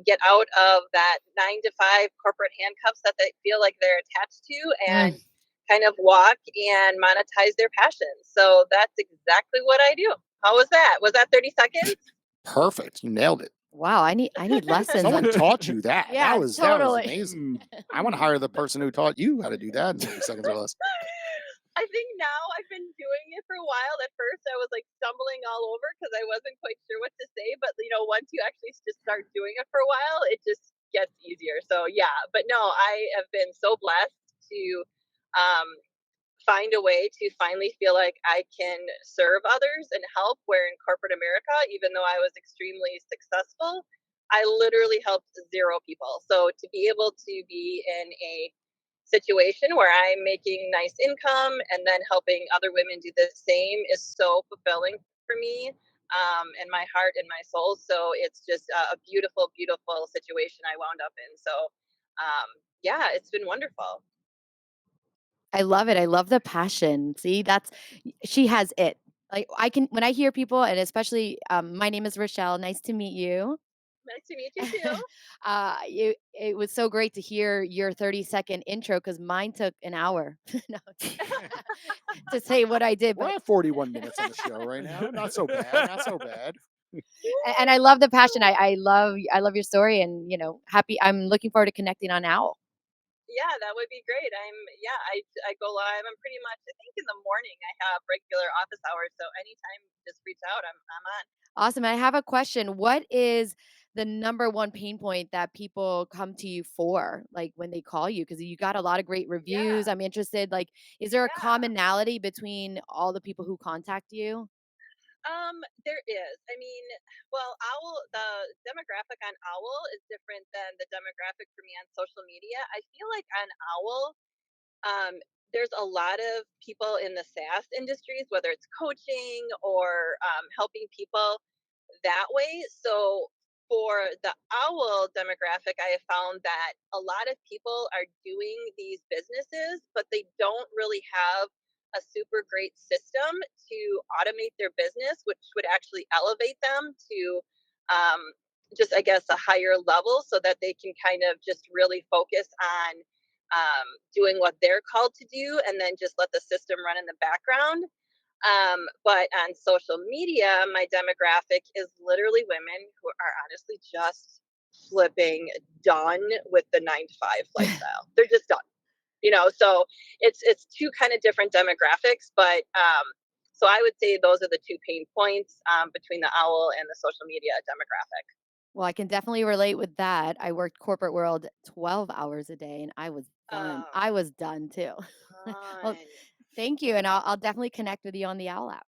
get out of that 9 to 5 corporate handcuffs that they feel like they're attached to, and Mm. kind of walk and monetize their passions. So that's exactly what I do. How was that? Was that 30 seconds? Perfect. You nailed it. Wow, I need lessons Someone on. taught you that. Yeah, That was totally. amazing. Mm. I want to hire the person who taught you how to do that in 30 seconds or less. I think now I've been doing it for a while. At first, I was like stumbling all over because I wasn't quite sure what to say. But once you actually just start doing it for a while, it just gets easier. So yeah, but no, I have been so blessed to um, find a way to finally feel like I can serve others and help. Where in corporate America, even though I was extremely successful, I literally helped zero people. So to be able to be in a situation where I'm making nice income and then helping other women do the same is so fulfilling for me, and my heart and my soul. So it's just a beautiful, beautiful situation I wound up in. So yeah, it's been wonderful. I love it. I love the passion. See, that's she has it. Like I can when I hear people, and especially my name is Rochelle. Nice to meet you. Nice to meet you too. It was so great to hear your 30-second intro because mine took an hour no, to say what I did, We're but at 41 minutes on the show right now. Not so bad. Not so bad. and I love the passion. I love your story, and happy. I'm looking forward to connecting on Owl. Yeah, that would be great. Yeah, I go live. I'm pretty much, I think in the morning I have regular office hours, so anytime just reach out. I'm on. Awesome. I have a question. What is the number one pain point that people come to you for, like when they call you? Because you got a lot of great Yeah, reviews. I'm interested. Like, is there a yeah. commonality between all the people who contact you? There is. I mean, well, the demographic on Owl is different than the demographic for me on social media. I feel like on Owl, um, there's a lot of people in the SaaS industries, whether it's coaching or helping people that way. So for the owl demographic, I have found that a lot of people are doing these businesses, but they don't really have a super great system to automate their business, which would actually elevate them to um, just, I guess, a higher level so that they can kind of just really focus on doing what they're called to do and then just let the system run in the background. But on social media, my demographic is literally women who are honestly just flipping done with the 9 to 5 lifestyle. They're just done, So it's two kind of different demographics, but so I would say those are the two pain points between the owl and the social media demographic. Well, I can definitely relate with that. I worked corporate world 12 hours a day and I was done. Oh, I was done too. Well, fun. thank you. And I'll definitely connect with you on the Owl app.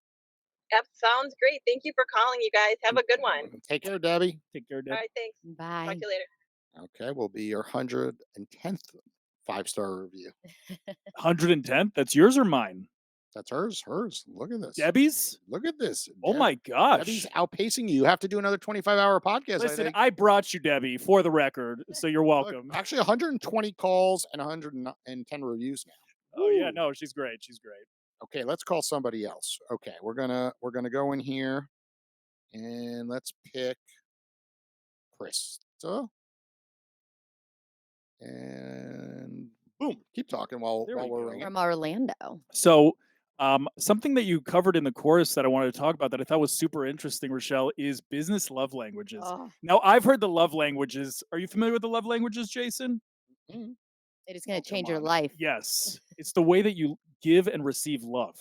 Yep, sounds great. Thank you for calling, you guys. Have a good one. Take care, Debbie. Take care, All Deb. right, thanks. Talk Bye. to you later. Okay, will be your 110th five-star review. 110th. That's yours or mine? That's hers. Hers. Look at this. Debbie's? Look at this. Oh my Debbie's gosh. outpacing you. You have to do another 25-hour podcast, I Listen, think. I brought you Debbie for the record, so you're Look, welcome. actually 120 calls and 110 reviews now. Oh yeah, Woo. no, she's great. She's great. Okay, let's call somebody else. Okay, we're gonna go in here and let's pick Krista. And boom, keep talking while There we we're go. ringing. From Orlando. So, something that you covered in the course that I wanted to talk about that I thought was super interesting, Rochelle, is business love languages. Oh, Now, I've heard the love languages. Are you familiar with the love languages, Jason? Mm, it is going oh, to come change your on. life. Yes. It's the way that you give and receive love.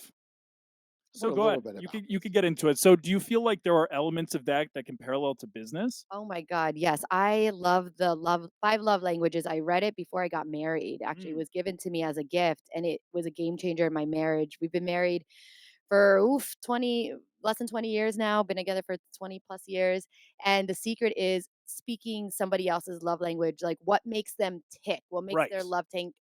What So a go little ahead. bit You about could you could get into it. So do you feel like there are elements of that that can parallel to business? Oh my God. Yes. I love the five love languages. I read it before I got married. Actually, it Mm, was given to me as a gift and it was a game changer in my marriage. We've been married for 20 less than 20 years now, been together for 20 plus years. And the secret is speaking somebody else's love language, like what makes them tick, what makes right. their love tank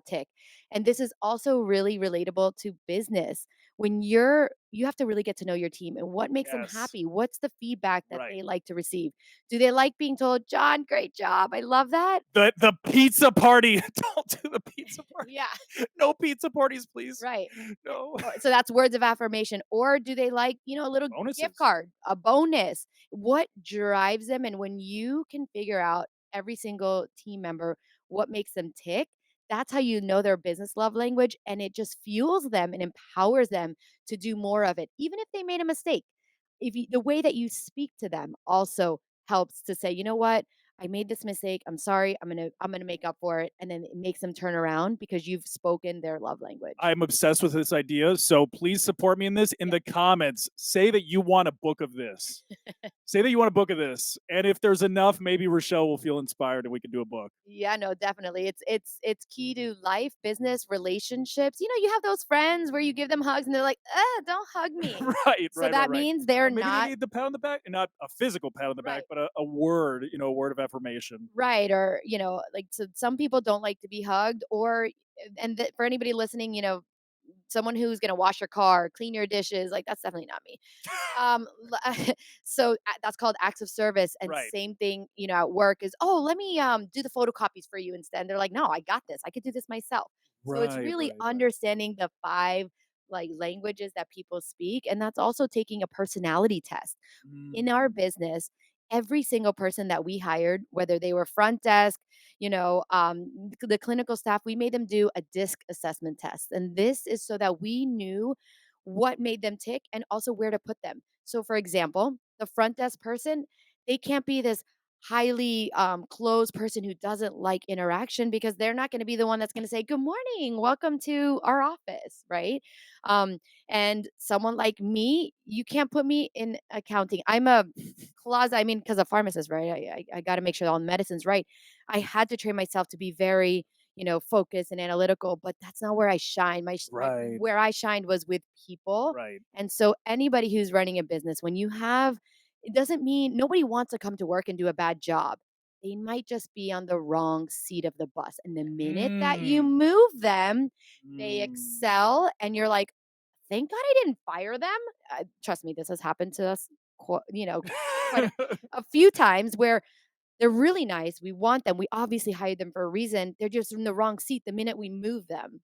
tick. And this is also really relatable to business. When you have to really get to know your team and what makes them Yes. happy. What's the feedback that Right. they like to receive? Do they like being told, John, great job? I love that. The pizza party. Don't do the pizza party. Yeah, No pizza parties, please. right. No. So that's words of affirmation. Or do they like, a little gift Bonuses. card, a bonus? What drives them? And when you can figure out every single team member, what makes them tick, that's how you know their business love language. And it just fuels them and empowers them to do more of it, even if they made a mistake. The way that you speak to them also helps to say, you know what? I made this mistake. I'm sorry. I'm gonna make up for it. And then it makes them turn around because you've spoken their love language. I'm obsessed with this idea, so please support me in this. In Yeah. the comments, say that you want a book of this. Say that you want a book of this, and if there's enough, maybe Rachelle will feel inspired and we can do a book. Yeah, no, definitely. It's key to life, business, relationships. You have those friends where you give them hugs and they're like, don't hug me." Right, So right. that means they're Maybe they not need the pat on the back, not a physical pat on the back, right. but a word, a word of affirmation. Right, or, like, so some people don't like to be hugged or and for anybody listening, someone who's gonna wash your car, clean your dishes, like, that's definitely not me. So that's called acts of service. And Right, same thing, at work is, oh, let me do the photocopies for you instead. And they're like, no, I got this. I could do this myself. So it's right, really right, right. understanding the five like languages that people speak. And that's also taking a personality test in our Mm. business. Every single person that we hired, whether they were front desk, the clinical staff, we made them do a disc assessment test. And this is so that we knew what made them tick and also where to put them. So, for example, the front desk person, they can't be this highly closed person who doesn't like interaction because they're not going to be the one that's going to say, "Good morning, welcome to our office," right? And someone like me, you can't put me in accounting. I'm a closet, I mean, because a pharmacist, right? I got to make sure all the medicine's right. I had to train myself to be very, focused and analytical, but that's not where I shine. My Right, where I shined was with people. right. And so anybody who's running a business, when you have, it doesn't mean nobody wants to come to work and do a bad job. They might just be on the wrong seat of the bus. And the minute that you Mm. move them, they Mm. excel and you're like, thank God I didn't fire them. Trust me, this has happened to us, quite a few times where they're really nice. We want them. We obviously hired them for a reason. They're just in the wrong seat the minute we move them.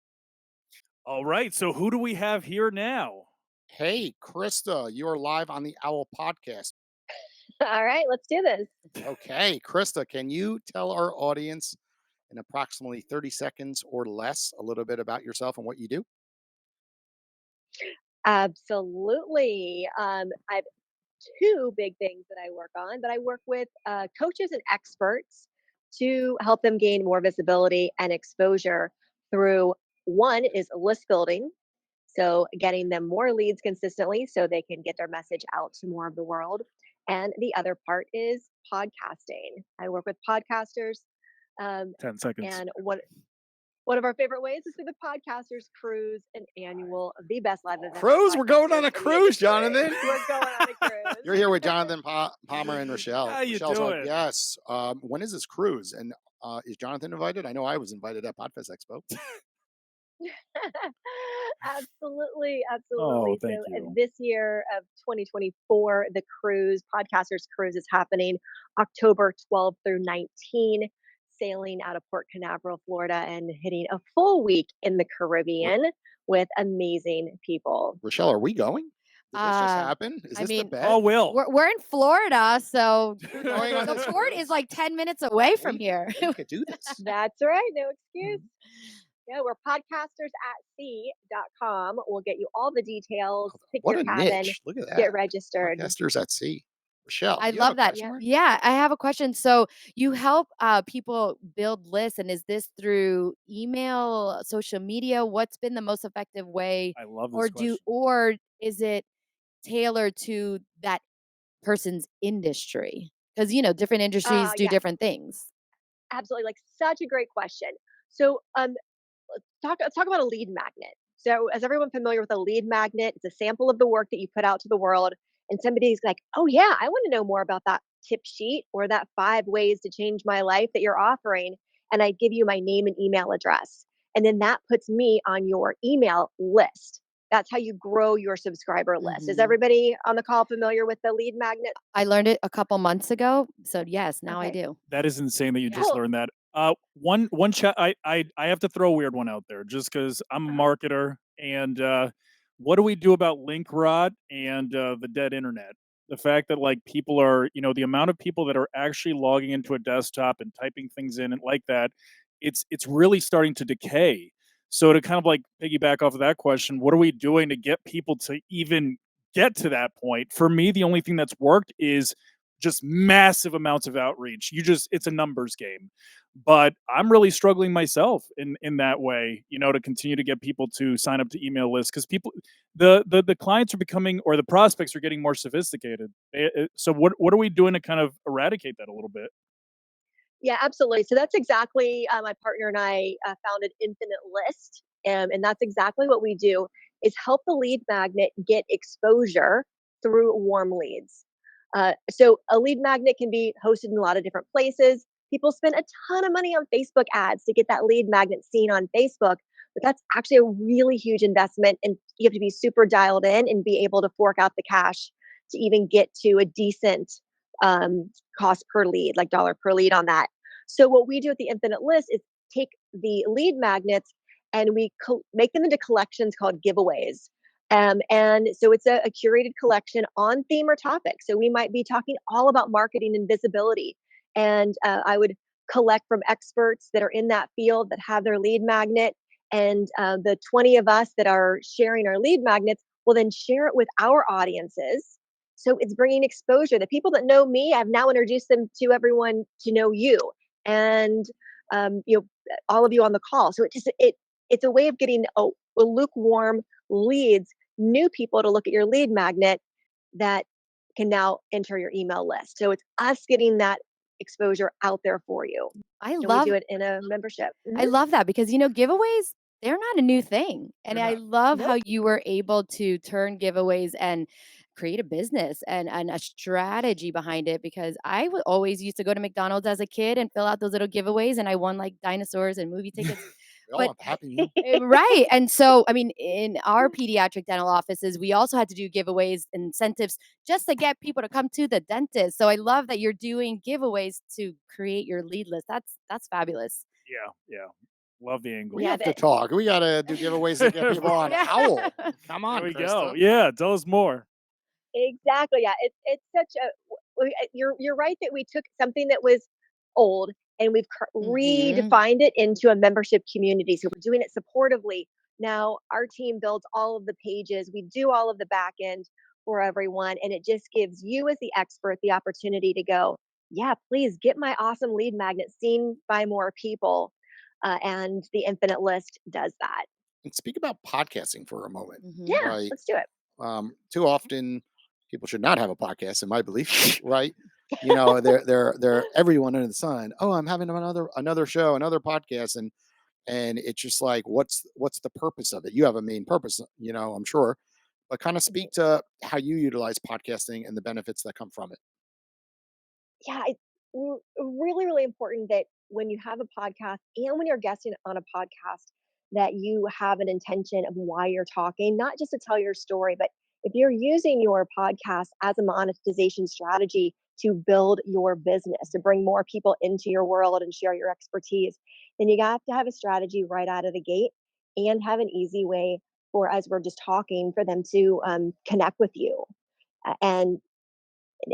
All right, so who do we have here now? Hey, Krista, you are live on the Owl podcast. All right, let's do this. Okay, Krista, can you tell our audience in approximately 30 seconds or less a little bit about yourself and what you do? Absolutely. I have two big things that I work on, but I work with coaches and experts to help them gain more visibility and exposure through one is list building. So, getting them more leads consistently so they can get their message out to more of the world. And the other part is podcasting. I work with podcasters. Um, 10 seconds. and one of our favorite ways is through the Podcasters Cruise, an annual The Best Live event for Cruise? We're going on podcasters a in the cruise, industry. Jonathan. We're going on a You're here with cruise. Jonathan Palmer and Rochelle. How you Rochelle's like, doing? yes. When is this cruise? And is Jonathan invited? I know I was invited at Podfest Expo. Absolutely, Oh, absolutely. So thank you. this year of 2024, the cruise, Podcasters Cruise, is happening October 12th through 19, sailing out of Port Canaveral, Florida, and hitting a full week in the R- Caribbean with amazing people. Rochelle, are we going? Did this just Uh, happen? Is I this the mean, bet? Oh, Will. we're in Florida, so We're going on the this port is cruise? like 10 minutes away from We here. we could do this. That's right, no excuse. Yeah, we're podcastersatsea.com. We'll get you all the details. Pick What your a cabin, niche. Look at get that. registered. Podcasters at sea. Rochelle, I do you have a love that. question, Yep. right? Yeah, I have a question. So you help people build lists, and is this through email, social media? What's been the most effective way, I love or this question. or is it tailored to that person's industry? Because different industries do Yeah, different things. absolutely. Like such a great question. So, let's talk about a lead magnet. So, is everyone familiar with a lead magnet? It's a sample of the work that you put out to the world, and somebody's like, "Oh yeah, I want to know more about that tip sheet or that 5 ways to change my life that you're offering." And I give you my name and email address, and then that puts me on your email list. That's how you grow your subscriber list. Is Mhm. everybody on the call familiar with the lead magnet? I learned it a couple months ago, so yes, now I Okay, do. That is insane that you Yeah. just cool. learned that. One chat. I have to throw a weird one out there, just because I'm a Uh-huh. marketer. And what do we do about link rot and the dead internet? The fact that like people are, the amount of people that are actually logging into a desktop and typing things in and like that, it's really starting to decay. So to kind of like piggyback off of that question, what are we doing to get people to even get to that point? For me, the only thing that's worked is just massive amounts of outreach. It's a numbers game. But I'm really struggling myself in that way, to continue to get people to sign up to email lists, because people, the clients are becoming, or the prospects are getting more sophisticated. So what are we doing to kind of eradicate that a little bit? Yeah, absolutely. So that's exactly my partner and I founded Infinite List, and that's exactly what we do is help the lead magnet get exposure through warm leads. So a lead magnet can be hosted in a lot of different places. People spend a ton of money on Facebook ads to get that lead magnet seen on Facebook, but that's actually a really huge investment, and you have to be super dialed in and be able to fork out the cash to even get to a decent um, cost per lead, like dollar per lead on that. So what we do at the Infinite List is take the lead magnets and we make them into collections called giveaways. And so it's a curated collection on theme or topic. So we might be talking all about marketing and visibility. And I would collect from experts that are in that field that have their lead magnet. And the 20 of us that are sharing our lead magnets will then share it with our audiences. So it's bringing exposure. The people that know me, I've now introduced them to everyone to know you, and you know, all of you on the call. So it's a way of getting a lukewarm leads, new people to look at your lead magnet that can now enter your email list. So it's us getting that exposure out there for you, I and we love do it in a membership. I love that because giveaways, they're not a new thing. And They're I not. love how Nope. you were able to turn giveaways and create a business and a strategy behind it, because I would always used to go to McDonald's as a kid and fill out those little giveaways, and I won like dinosaurs and movie tickets. We all But want the Happy Meal. right. And so, I mean, in our pediatric dental offices, we also had to do giveaways, incentives just to get people to come to the dentist. So I love that you're doing giveaways to create your lead list. That's fabulous. Yeah, yeah. Love the angle. We Yeah, have to talk. We got to do giveaways to get people on Yeah. Owwll. Come There on, we go. Krista. Yeah, tell us more. exactly. Yeah, it's such a. You're right that we took something that was old and we've Mhm. redefined it into a membership community. So we're doing it supportively. Now our team builds all of the pages. We do all of the back end for everyone, and it just gives you as the expert the opportunity to go, yeah, please get my awesome lead magnet seen by more people. And the Infinite List does that. And speak about podcasting for a moment, Mhm. Yeah, right? let's do it. Too often, people should not have a podcast, in my belief, right? They're everyone under the sun. Oh, I'm having another show, another podcast, and it's just like, what's the purpose of it? You have a main purpose, I'm sure, but kind of Mhm. speak to how you utilize podcasting and the benefits that come from it. Yeah, it's really, really important that when you have a podcast and when you're guesting on a podcast, that you have an intention of why you're talking, not just to tell your story, but if you're using your podcast as a monetization strategy to build your business, to bring more people into your world and share your expertise, then you have to have a strategy right out of the gate and have an easy way for, as we're just talking, for them to connect with you. And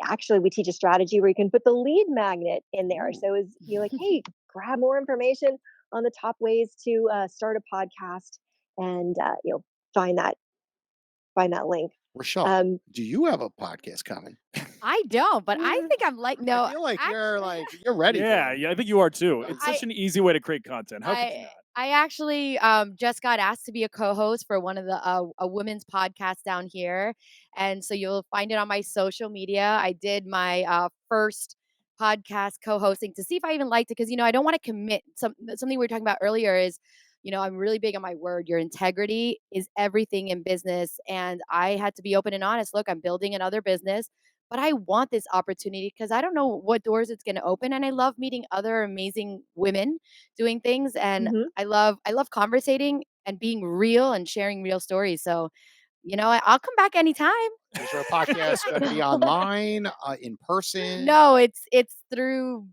actually we teach a strategy where you can put the lead magnet in there. Ooh. So is you're like, hey, grab more information on the top ways to start a podcast, and find that link. Rochelle, Um, do you have a podcast coming? I don't, but I think I'm like I no, feel like actually you're ready for Yeah, one. yeah, I think you are too. It's I such an easy way to create content. How could you I not? I actually just got asked to be a co-host for one of the a women's podcasts down here, and so you'll find it on my social media. I did my first podcast co-hosting to see if I even liked it, because I don't want to commit. Something we were talking about earlier is, I'm really big on my word. Your integrity is everything in business, and I had to be open and honest. Look, I'm building another business, but I want this opportunity because I don't know what doors it's going to open, and I love meeting other amazing women doing things, and mhm. I love conversating and being real and sharing real stories. So, I'll come back anytime. Is your podcast going to be online, in person? No, it's through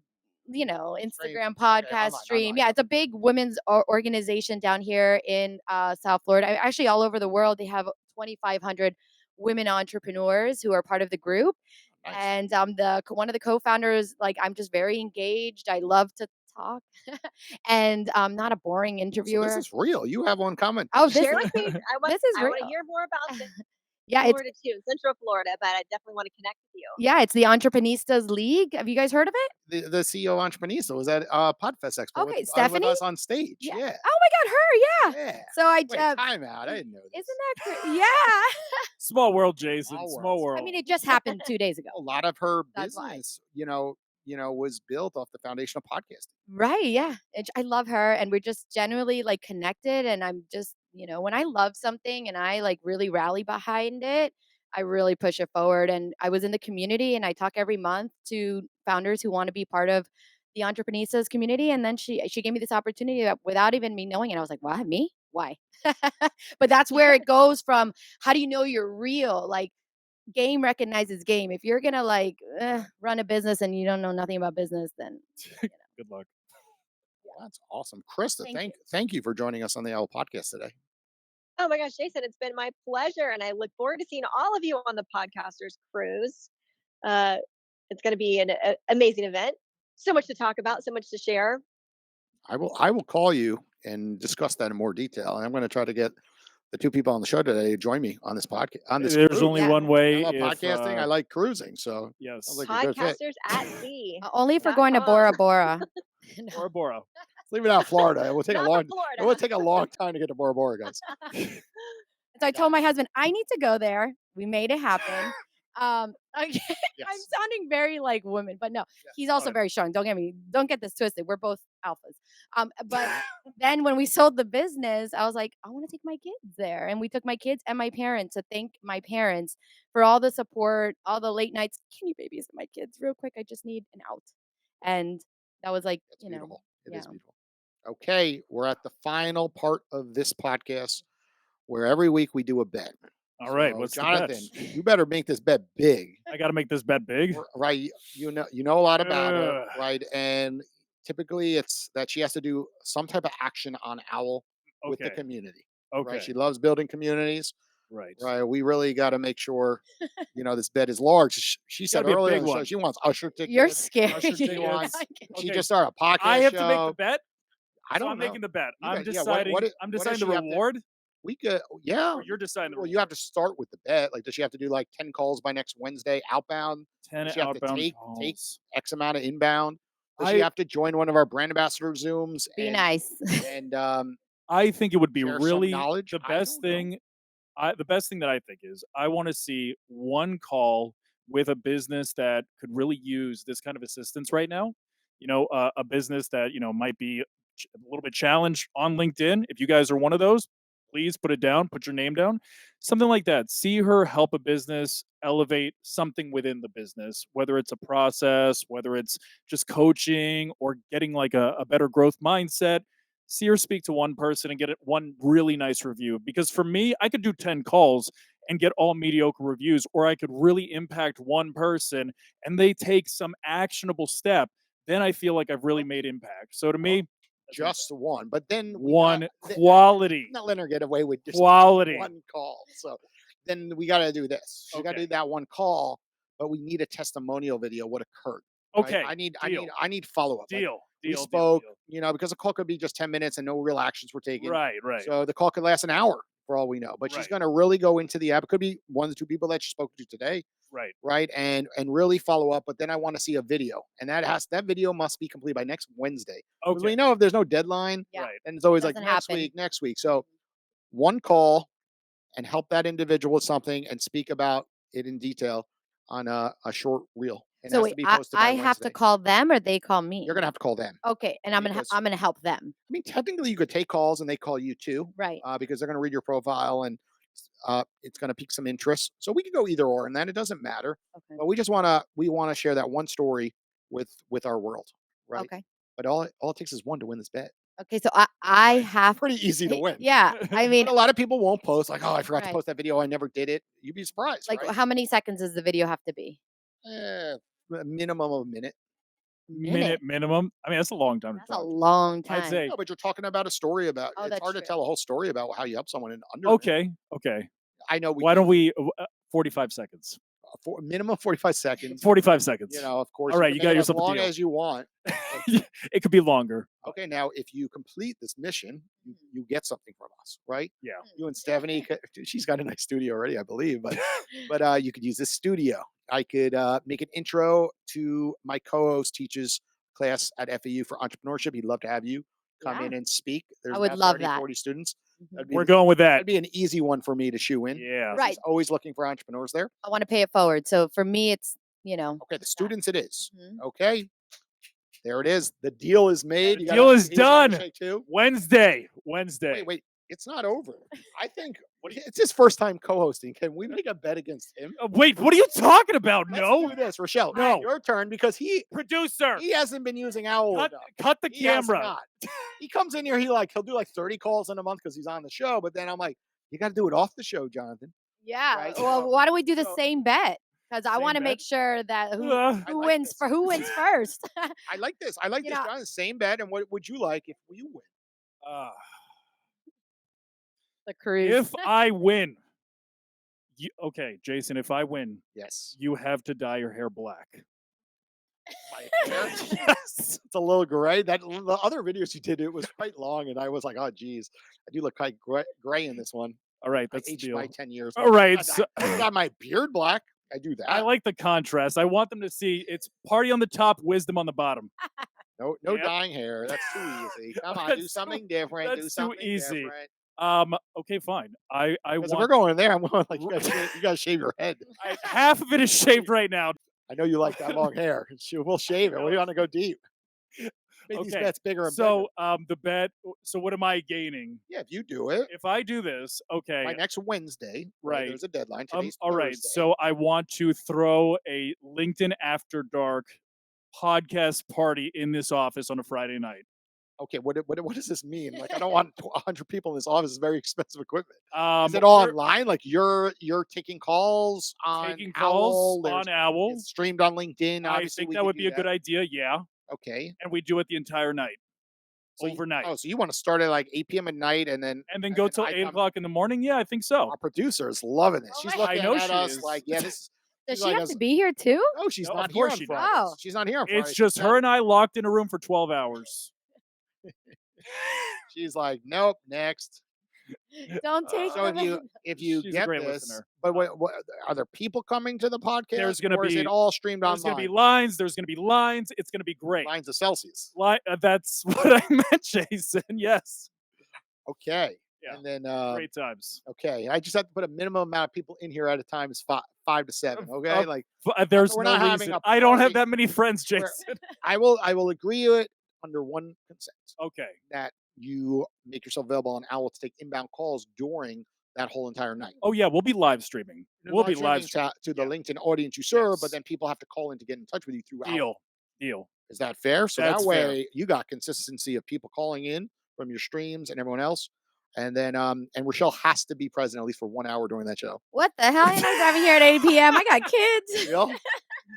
Stream? Instagram Okay, podcast online, stream. online. Yeah, it's a big women's organization down here in South Florida. Actually, all over the world, they have 2,500 women entrepreneurs who are part of the group. Nice. And one of the co-founders. Like, I'm just very engaged. I love to talk, and I'm not a boring So this interviewer. is real. You have one coming. Oh, this Share with me. this is I want to real. hear more about this. Yeah, it's Florida too, Central Florida, but I definitely want to connect with you. the Entreprenistas League. Have you guys heard of it? The CEO of Entreprenista was at Podfest Expo Okay, with Stephanie? us on stage. Yeah. Yeah. Oh my god, her, yeah. Yeah. So I Wait, time out. I didn't know this. isn't that great? Yeah. Small world, Jason. Small Small world. world. I mean, it just happened 2 days ago. A lot of her That's why. business, was built off the foundation of podcasting. Right, yeah. I love her and we're just genuinely like connected and I'm just, when I love something and I like really rally behind it, I really push it forward and I was in the community and I talk every month to founders who want to be part of the Entreprenistas community and then she gave me this opportunity without even me knowing it. I was like, "What? Me? Why?" But that's where it goes from how do you know you're real? Like game recognizes game. If you're going to like run a business and you don't know nothing about business then Good luck. That's awesome. Krista, Thank you. thank you for joining us on the Owwll podcast today. Oh my gosh, Jason, it's been my pleasure, and I look forward to seeing all of you on the Podcasters Cruise. Uh, it's going to be an amazing event. So much to talk about, so much to share. I will call you and discuss that in more detail. And I'm going to try to get the two people on the show today to join me on this podcast. On this There's cruise. only Yeah. one I way. love If, podcasting. I like cruising. So yes. sounds like a good fit. Podcasters at Sea. only if we're Dot going to com. Bora Bora. No. Bora Bora. Let's leave it out Florida. It will take Not a for long. Florida. It will take a long time to get to Bora Bora, guys. So I told my husband, I need to go there. We made it happen. Okay, Yes. I'm sounding very like woman, but no, Yeah. he's also Okay. very strong. Don't get this twisted. We're both alphas. But then when we sold the business, I was like, I want to take my kids there. And we took my kids and my parents to thank my parents for all the support, all the late nights. Can you babysit my kids real quick? I just need an out. And that was like, That's beautiful. It is yeah. beautiful. Okay, we're at the final part of this podcast where every week we do a bet. All right. So, What's Jonathan? the bet? You better make this bet big. I got to make this bet big. Right, you know a lot about her, Ugh. right? And typically it's that she has to do some type of action on Owwll with the Okay. community, Okay. right? She loves building communities, Right. right? We really got to make sure this bet is large. She said Gotta be a earlier big on the show one. she wants usher tickets. You're scary. Usher tickets. tickets. She Okay. just started a podcast I have show. to make the bet. I don't So I'm know. making the bet. You I'm guys- yeah, deciding. what I'm does deciding the she have to- reward. We could, yeah. Or you're deciding the Well, reward. you have to start with the bet. Like, does she have to do like 10 calls by next Wednesday outbound? 10 Does she have to outbound take calls. X amount of inbound? Does she I have to join one of our brand ambassador Zooms? Be nice. And I think it would be share some really knowledge? the I best don't know. thing. The best thing that I think is I want to see one call with a business that could really use this kind of assistance right now. A business that might be a little bit challenged on LinkedIn. If you guys are one of those, please put it down, put your name down, something like that. See her help a business elevate something within the business, whether it's a process, whether it's just coaching or getting like a better growth mindset. See her speak to one person and get it one really nice review. Because for me, I could do 10 calls and get all mediocre reviews, or I could really impact one person and they take some actionable step. Then I feel like I've really made impact. So to me, that's what I'm Just one. But then one quality. not letting her get away with just Quality. one call. So then we got to do this. She got to Okay. do that one call, but we need a testimonial video what occurred. right? Okay. I need follow up. Deal. We Deal. spoke, Deal. because the call could be just 10 minutes and no real actions were taken. Right. Right. So the call could last an hour for all we know. But she's Right. going to really go into the app. It could be one of the two people that she spoke to today, Right. right? And really follow up. But then I want to see a video, and that video must be complete by next Wednesday. Because Okay. we know if there's no deadline, Yeah. Right. and it's always like Doesn't next happen. week, next week. So one call and help that individual with something and speak about it in detail on a short reel. It So has wait, to be posted by I have to Wednesday. call them or they call me? You're gonna have to call them. Okay, and I'm because- gonna help them. I mean, technically, you could take calls and they call you too, Right. because they're gonna read your profile and it's gonna pique some interest. So we can go either or, and then it doesn't matter. Okay. But we wanna share that one story with our world, right? Okay. But all it takes is one to win this bet. Okay. So I have Pretty easy to win. Yeah. I mean, But a lot of people won't post. Like, oh, I forgot to Right. post that video. I never did it. You'd be surprised. like, right? how many seconds does the video have to be? A minimum of a minute. Minute minimum. I mean, that's a long time That's to a talk. long time. I'd say. No, but you're talking about a story about. Oh, It's that's hard to true. tell a whole story about how you help someone in under. a minute. Okay. I know. Why don't we 45 seconds? for minimum 45 seconds. 45 seconds. You know, of course. All right, can you make got it yourself a as long deal. as you want. It could be longer. Okay, now if you complete this mission, you get something from us, right? Yeah. You and Stephanie, she's got a nice studio already, I believe, but you could use this studio. I could make an intro to my co-host teaches class at FAU for entrepreneurship. He'd love to have you come Yeah. in and speak. There's I would about love 30, that. 40 students. We're going with that. That'd be an easy one for me to shoe in. Yeah. Right. He's always looking for entrepreneurs there. I want to pay it forward. So for me, it's, Okay, the students it is. Mhm. Okay. There it is. The deal is made. The You deal gotta- is he's gotta done. shake too. Wednesday. Wait. It's not over. I think it's his first time co-hosting. Can we make a bet against him? Wait, what are you talking about? Let's No. do this, Rachelle. No. Your turn because Producer. he hasn't been using Owwll Cut, enough. cut the He has camera. not. He comes in here. He'll do like 30 calls in a month because he's on the show. But then I'm like, you got to do it off the show, Jonathan. yeah. Right, Well, so- why don't we do the so- same bet? Because I Same want to bet? make sure that who Uh, I like this. who wins first. I like this. I like You this, know- Jonathan. Same bet. And what would you like if you win? The cruise. if I win, okay, Jason, if I win, Yes. you have to dye your hair black. My hair? Yes. It's a little gray. The other videos you did, it was quite long, and I was like, oh, geez, I do look quite gray in this one. All right, I that's the aged deal. by 10 years. All right, I got my beard black. I do that. I like the contrast. I want them to see it's party on the top, wisdom on the bottom. no Yep. dyeing hair. That's too easy. Come on, do That's something different. Do that's too something easy. different. Okay, fine. I 'Cause if we're want going there, I'm going like you gotta shave your head. half of it is shaved right now. I know you like that long hair. We'll shave it. We want to go deep. Make these Okay, bets bigger and So bigger. the bet. So what am I gaining? Yeah, if you do it If I do this, okay. by next Wednesday, Right. There's a deadline. Today's All right. Thursday. So I want to throw a LinkedIn After Dark podcast party in this office on a Friday night. Okay, what does this mean? Like, I don't want 100 people in this office. It's very expensive equipment. Is it We're online? Like you're taking calls on taking calls Owwll? on Owwll. It's streamed on LinkedIn. I Obviously, think we that could would do be a good idea. Yeah, Okay. and we do it the entire night, So overnight, so you want to start at like 8 p.m. at night and then go and till I 8 o'clock in the morning. Yeah, I think so. our producer is loving this. Oh She's my looking I know at she us is. like, yeah, this is. Does she's she like have us- to be here too? No, she's No, not of here course on she Fridays. does. She's not here on It's Fridays. just her and I locked in a room for 12 hours. She's like, nope, next. Don't take So them in. if you She's a get great this, listener. but what are there people coming to the podcast? There's gonna or is be- it all streamed There's going online? to be lines. There's going to be lines. It's going to be great. Lines of Celsius. That's what I meant, Jason. Yes. Okay. Yeah. And then Great times. okay, I just have to put a minimum amount of people in here at a time is five to seven. Okay, like There's we're no not having reason. a I don't have party that many friends, where- Jason. I will agree to it under one consent Okay. that you make yourself available on Owwll to take inbound calls during that whole entire night. Oh yeah, we'll be live streaming. We'll be live streaming streaming. to the LinkedIn audience you serve, but Yes. then people have to call in to get in touch with you through Owwll. Deal. Is that fair? So That's that fair. way you got consistency of people calling in from your streams and everyone else. And then and Rachelle has to be present at least for 1 hour during that show. What the hell? You're not driving here at 8 p.m. I got kids. Deal?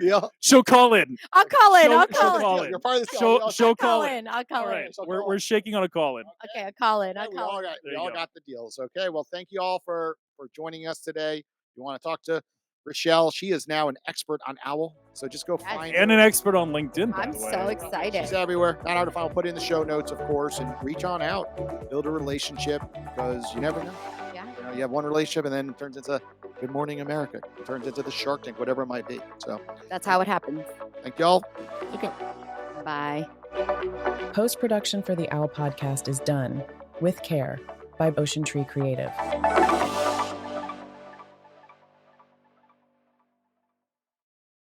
Deal? She'll call in. I'll call in. She'll- I'll she'll call call in. in. You're part of this. She'll I'll call call in. in. I'll call All in. right. So We're call we're in. shaking on a call in. Okay, I'll call in. I'll We call all in. got There we you all go. got the deals. Okay. Well, thank you all for joining us today. You want to talk to Rachelle? She is now an expert on Owwll. So just go Yes. find And her. an expert on LinkedIn, by I'm the way. so excited. She's everywhere. Not hard to find. I'll put it in the show notes, of course, and reach on out. Build a relationship because you never know. Yeah. You know, you have one relationship and then it turns into Good Morning America. It turns into the Shark Tank, whatever it might be. So That's how it happens. thank y'all. Bye. Post production for the Owwll podcast is done with care by Ocean Tree Creative.